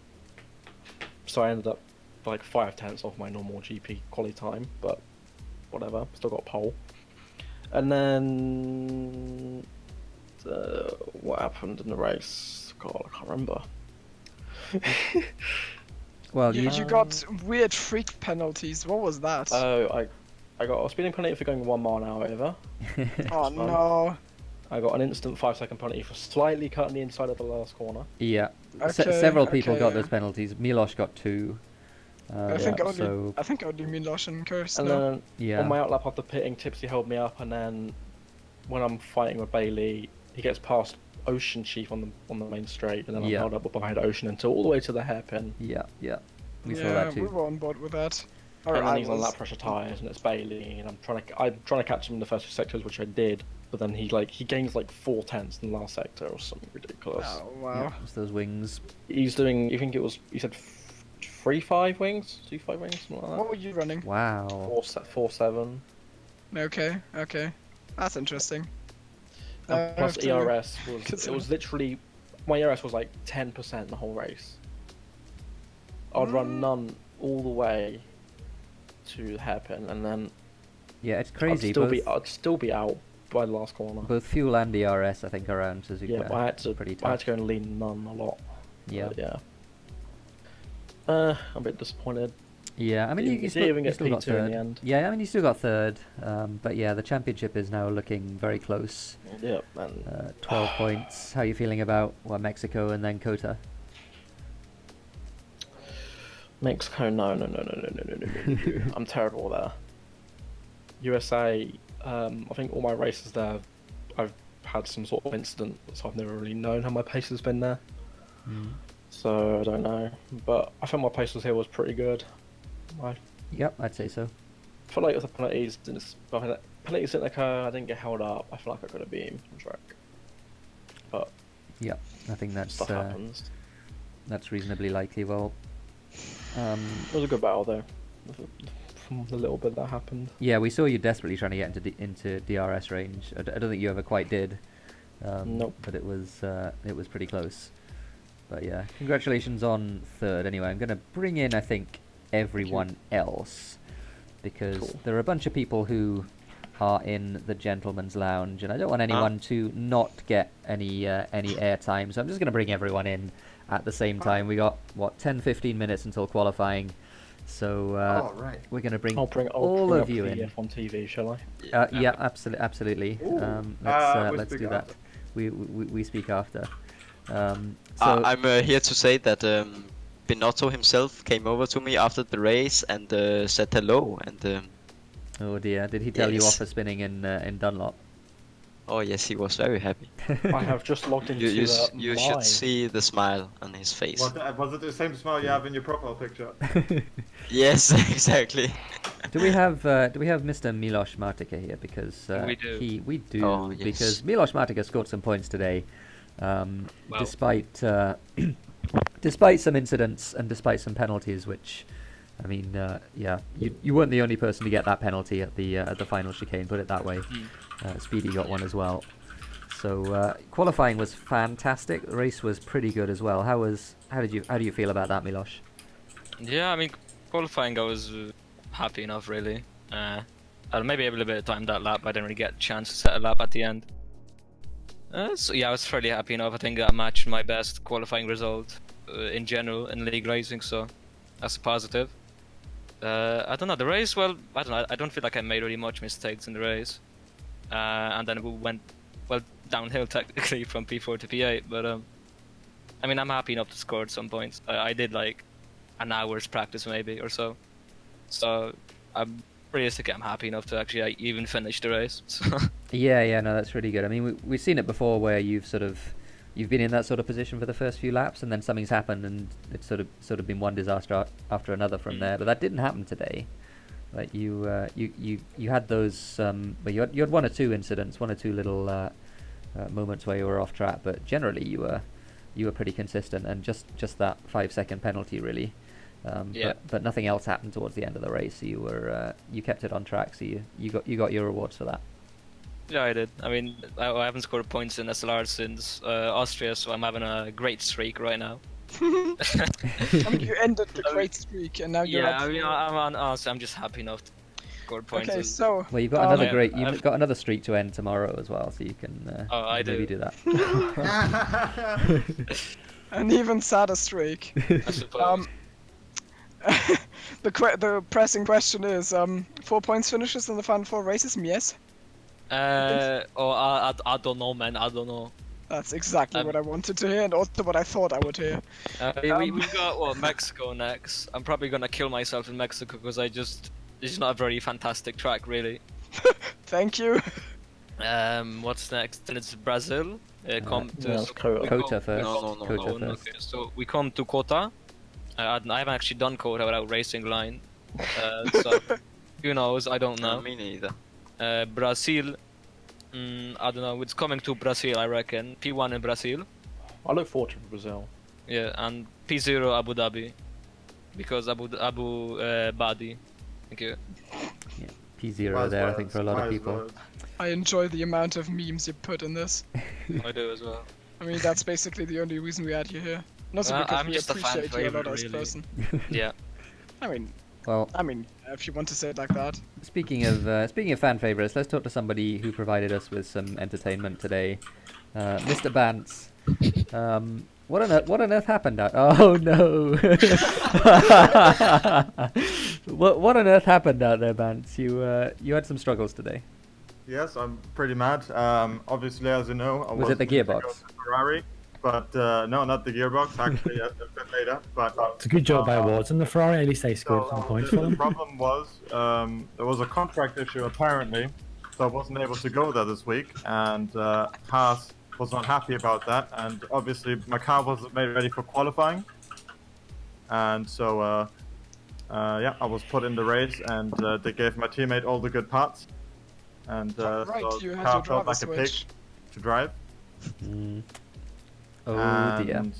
So I ended up like 5/10 off my normal GP quali time, but whatever, still got pole. And then what happened in the race? God, I can't remember. Well, You got weird freak penalties. What was that? Oh, I got a speeding penalty for going 1 mile an hour over. Oh no. I got an instant 5-second penalty for slightly cutting the inside of the last corner. yeah. Okay, Several people okay, got yeah. those penalties. Milosh got 2. I think only so Milosh and Curse. And No. then yeah. on my outlap after pitting, Tipsy held me up, and then when I'm fighting with Bailey, he gets past OceanChief on the main straight, and then I'm Yeah. held up behind Ocean until all the way to the hairpin. Yeah. We saw Yeah, that we too. were on board with that. Or And then I he's on was. lap pressure tyres, and it's Bailey, and I'm trying to catch him in the first 2 sectors, which I did, but then he gains like 4 tenths in the last sector or something ridiculous. Oh Yeah, wow. it's those wings. He's doing, you think it was, he said 3-5 wings, 2-5 wings, something like What that. were you running? Wow. 4-7. Okay. That's interesting. And plus have to ERS was, it consider. was literally, my ERS was like 10% the whole race. I'd run none all the way to the hairpin, and then Yeah, it's crazy. I'd still be out by the last corner. Both fuel and DRS, I think, around Suzuka. Yeah, but I had pretty to tough. go and lean none a lot. Yeah. But, yeah. I'm a bit disappointed. Yeah, I mean, you Didn't still, even you get still got P2 in third. the end. Yeah, I mean, you still got third. But yeah, the championship is now looking very close. Yeah, and 12 points. How are you feeling about Mexico and then Kota? Mexico, no. I'm terrible there. USA, I think all my races there, I've had some sort of incident, so I've never really known how my pace has been there. So I don't know, but I think my pace was here was pretty good. I Yep, I'd say so. feel like with the penalties, penalties didn't occur. I didn't get held up. I feel like I could have beaten on track, but Yep, I think stuff happens. that's reasonably likely. Well, It was a good battle though, from the little bit that happened. yeah, we saw you desperately trying to get into DRS range. I don't think you ever quite did. Nope. But it was pretty close. But yeah, congratulations on third. Anyway, I'm going to bring in, I think, everyone else because Cool. there are a bunch of people who are in the gentleman's lounge, and I don't want anyone to not get any airtime. So I'm just going to bring everyone in at the same time. We got 10-15 minutes until qualifying. So right. we're going to bring I'll all bring of up you the in. F1 TV, shall I? Yeah, absolutely. Ooh. Let's We'll do speak that. after. We speak after. So I'm here to say that Binotto himself came over to me after the race and said hello. And oh dear, did he tell you Yes. off for spinning in Dunlop? oh yes, he was very happy. I have just logged into You mine. should see the smile on his face. Was it the same smile you have in your profile picture? Yes, exactly. Do we have Mr. Miloš Martika here? Because We do. we do Oh, yes. because Miloš Martika scored some points today, despite despite some incidents and despite some penalties, which I mean, yeah, you weren't the only person to get that penalty at the final chicane. Put it that way. Speedy got one as well. So qualifying was fantastic. The race was pretty good as well. How do you feel about that, Milosh? Yeah, I mean, qualifying I was happy enough really. I maybe a little bit of time that lap. I didn't really get a chance to set a lap at the end. So yeah, I was fairly happy enough. I think that matched my best qualifying result in general in league racing, so that's a positive. I don't know, the race, well, I don't know, I don't feel like I made really much mistakes in the race. And then we went, well, downhill technically from P4 to P8, but I mean, I'm happy enough to score at some points. I did like an hour's practice maybe or so. So I'm realistically, I'm happy enough to actually even finish the race. So. Yeah, no, that's really good. I mean, we've seen it before where you've been in that sort of position for the first few laps, and then something's happened, and it's sort of been one disaster after another from there. But that didn't happen today. Like you had those, but you had one or two incidents, one or two little moments where you were off track. But generally, you were pretty consistent, and just that 5-second penalty really. Yeah. But nothing else happened towards the end of the race. So you kept it on track. So you got your rewards for that. Yeah, I did. I mean, I haven't scored points in SLR since Austria, so I'm having a great streak right now. I mean, you ended the great streak, and now you're Yeah, at I mean, honestly, I'm just happy enough to score points. Okay, so Well, you've got another yeah, you've got another streak to end tomorrow as well, so you can I maybe do. do that. an even sadder streak. I suppose. The pressing question is 4 points finishes in the final 4 races. Yes, I don't know, man. I don't know. that's exactly what I wanted to hear, and also what I thought I would hear. We've got Mexico next. I'm probably gonna kill myself in Mexico because it's not a very fantastic track, really. Thank you. What's next? Then it's Brazil. Come to no, it's Kota. Kota first. No, Kota first. Okay, so we come to Kota. I haven't actually done Kota without racing line. So who knows? I don't know. No, me neither. Brazil. I don't know. It's coming to Brazil, I reckon. P1 in Brazil. I look forward to Brazil. Yeah, and P0 Abu Dhabi, because Abu Badi. Thank you. Yeah, P0 there, I think, for a lot of people. I enjoy the amount of memes you put in this. I do as well. I mean, that's basically the only reason we had you here. Not so Well, because I'm we just a fan appreciate you a lot favorite, as a really. person. Yeah. Well, I mean, if you want to say it like that. speaking of fan favorites, let's talk to somebody who provided us with some entertainment today, Mr. Bantz. What on earth happened out? Oh no! what on earth happened out there, Bantz? You had some struggles today. Yes, I'm pretty mad. Obviously, as you know, I Was it the going to go gearbox? to Ferrari, but no, not the gearbox. Actually, a bit later. But It's a good job by awards, and the Ferrari at least they scored some points for the them. problem was there was a contract issue apparently, so I wasn't able to go there this week, and Haas was not happy about that, and obviously my car wasn't made ready for qualifying, and so yeah, I was put in the race, and they gave my teammate all the good parts, and Right, so you the had car your felt driver like a pig switch. to drive. Oh dear. And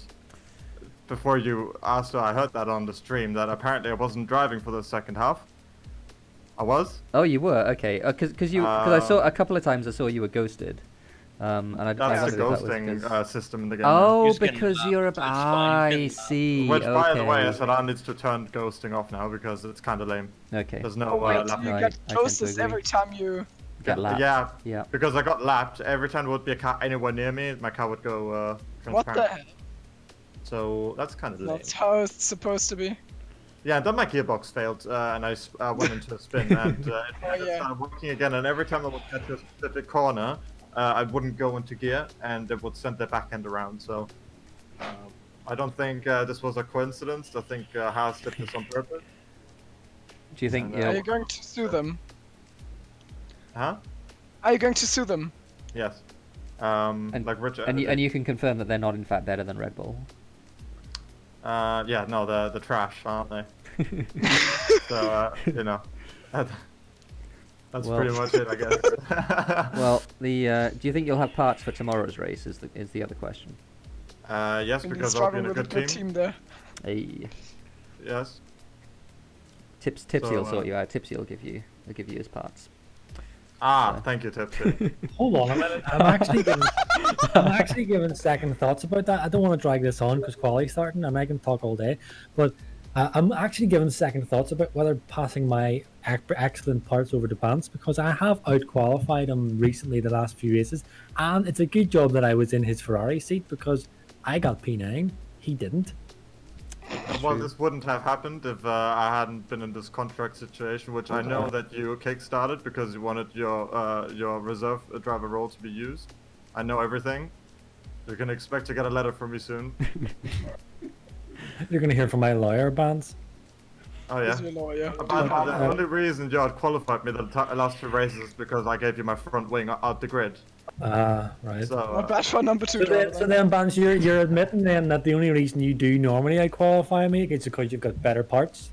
before you asked, I heard that on the stream that apparently I wasn't driving for the second half. I was. Oh, you were okay. Because I saw a couple of times I saw you were ghosted. And I That's the wondered if that was ghosting 'cause- system in the game. Oh, Use getting because that, you're a. so it's fine, I getting that. see. Which, by the way, Okay. SLR needs to turn ghosting off now because it's kind of lame. Okay. There's no Oh wait, lap. you Right, get I tend to closest agree. every time you. Get lapped. Yeah, Yeah. because I got lapped. Every time there would be a car anywhere near me, my car would go What the transparent. hell? So that's kind of lame. That's how it's supposed to be. Yeah, then my gearbox failed, and I went into a spin, and it yeah. started working again. And every time I would get to a specific corner, I wouldn't go into gear, and it would send the back end around. So I don't think this was a coincidence. I think Haas did this on purpose. Do you think? And, Are Yeah. you going to sue them? Huh? Are you going to sue them? Yes. And, like Richard. and you can confirm that they're not in fact better than Red Bull. Yeah, no, the trash, aren't they? So you know, that's Well- pretty much it, I guess. Well, do you think you'll have parts for tomorrow's race? Is the other question. Yes, And he's because I'll be driving in a with a good good team. team there. Hey. Yes. Tipsy will So, sort you out. Tipsy will give you his parts. Thank you, Tipsy. Hold on a minute. I'm actually giving second thoughts about that. I don't want to drag this on because quality's starting and I can talk all day. But I'm actually giving second thoughts about whether passing my excellent parts over to Bance, because I have out-qualified him recently the last few races. And it's a good job that I was in his Ferrari seat because I got P9. He didn't. Well, this wouldn't have happened if I hadn't been in this contract situation, which I know that you kick-started because you wanted your reserve driver role to be used. I know everything. You can expect to get a letter from me soon. You're going to hear from my lawyer, Bance. Oh yeah. Is your lawyer? The only reason you qualified me the last 2 races is because I gave you my front wing out the grid. Right. So, Not bad for number 2 driver. So then, Bance, you're admitting then that the only reason you do normally out-qualify me is because you've got better parts,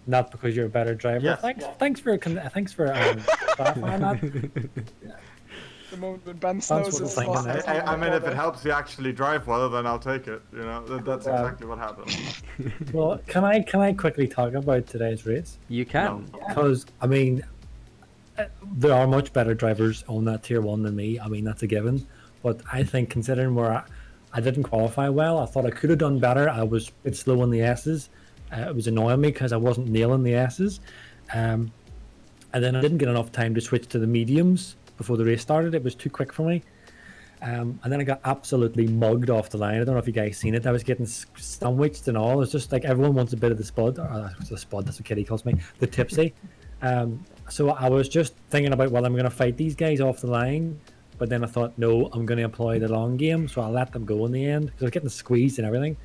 not because you're a better driver. Yes. Thanks for clarifying that. The moment when Ben Bance knows wasn't it's thinking lost, that. it's I mean, if it not helps you actually drive well, then I'll take it. You know, that's exactly what happened. Well, can I quickly talk about today's race? You can. Because I mean, there are much better drivers on that tier 1 than me. I mean, that's a given. But I think considering where I didn't qualify well, I thought I could have done better. I was a bit slow on the S's. It was annoying me because I wasn't nailing the S's. And then I didn't get enough time to switch to the mediums before the race started. It was too quick for me. And then I got absolutely mugged off the line. I don't know if you guys seen it. I was getting sandwiched and all. It's just like everyone wants a bit of the spud. Or the spud, that's what Kitty calls me. The tipsy. So I was just thinking about, well, I'm going to fight these guys off the line. But then I thought, no, I'm going to employ the long game. So I let them go in the end because I was getting squeezed and everything.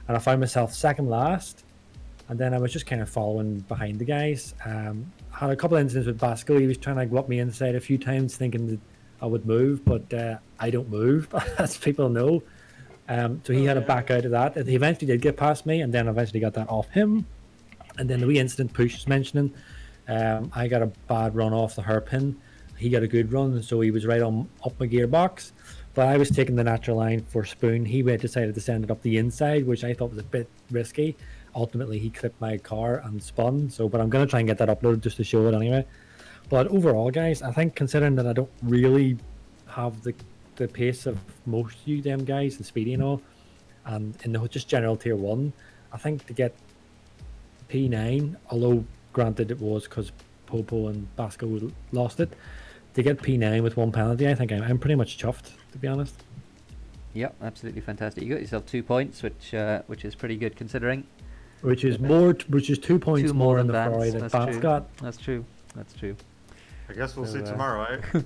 And I found myself second last. And then I was just kind of following behind the guys. Had a couple of incidents with Basco. He was trying to go up me inside a few times thinking that I would move, but I don't move, as people know. So he had to back out of that. He eventually did get past me, and then eventually got that off him. And then the wee incident Push was mentioning, I got a bad run off the hairpin. He got a good run, so he was right on up my gearbox. But I was taking the natural line for Spoon. He decided to send it up the inside, which I thought was a bit risky. Ultimately, he clipped my car and spun. But I'm going to try and get that uploaded just to show it anyway. But overall, guys, I think considering that I don't really have the pace of most of you them guys and speedy and all, and in the just general tier 1, I think to get P9, although granted it was because Popo and Basco lost it, to get P9 with 1 penalty, I think I'm pretty much chuffed, to be honest. Yep, absolutely fantastic. You got yourself 2 points, which is pretty good considering. Which is 2 points more in the Vance. Ferrari that That's Vance true. got. That's true. That's true. I guess we'll So, see tomorrow, eh?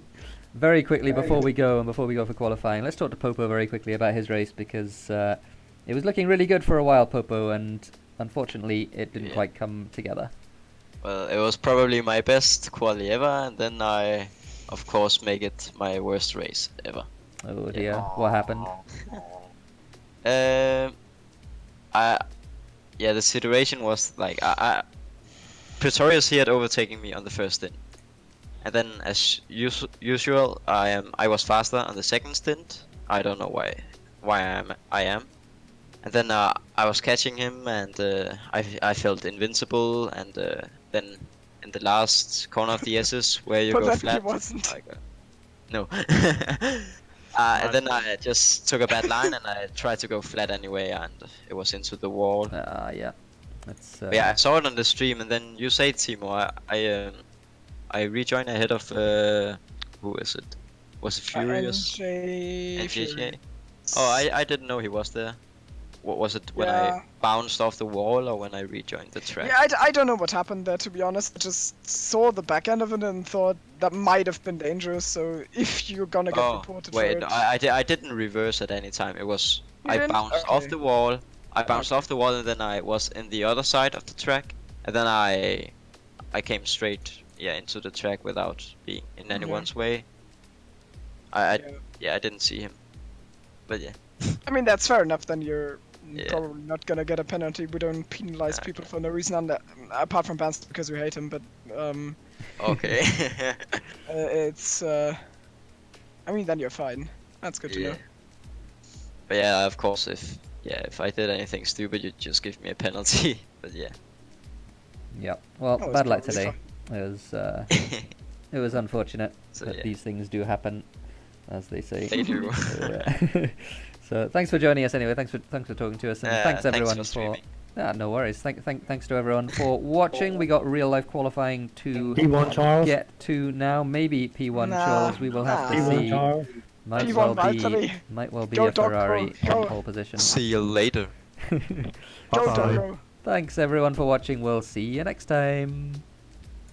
Very quickly before we go for qualifying, let's talk to Popo very quickly about his race because it was looking really good for a while, Popo, and unfortunately it didn't quite come together. Well, it was probably my best quali ever, and then I, of course, make it my worst race ever. Oh dear, what happened? The situation was like Pretorius he had overtaken me on the first stint, and then as usual I was faster on the second stint. I don't know why I am, and then I was catching him, and I felt invincible, and then in the last corner of the S's where you But go then flat. he wasn't. No. And then I just took a bad line and I tried to go flat anyway, and it was into the wall. Yeah. That's. But yeah, I saw it on the stream, and then you say Thimo, I rejoined ahead of who is it? Was it Furious? NJ. Oh, I didn't know he was there. What was it when I bounced off the wall or when I rejoined the track? Yeah, I don't know what happened there, to be honest. I just saw the back end of it and thought that might have been dangerous, so if you're gonna get reported for it... I didn't reverse at any time. It was... You I didn't? bounced off the wall. I bounced off the wall, and then I was in the other side of the track. And then I came straight into the track without being in anyone's way. I didn't see him. But yeah. I mean, that's fair enough, then you're... probably not gonna get a penalty. We don't penalize people for no reason, apart from bans because we hate him. But okay. It's. I mean, then you're fine. That's good to know. But yeah, of course, if I did anything stupid, you'd just give me a penalty. But yeah. Yep. Well, That was bad luck probably today. It was unfortunate So, that yeah. these things do happen, as they say. They do. So thanks for joining us anyway. Thanks for talking to us, and thanks everyone for for. streaming. No worries. Thanks to everyone for watching. We got real life qualifying to P1 Charles. get to now. Maybe P1 Nah, Charles. We will have to nah. P1 see. Charles. Might P1 well be. Valtteri. Might well be Go a Dog Ferrari Pro, on go. pole position. See you later. Go Bye-bye. Doggo. Thanks everyone for watching. We'll see you next time.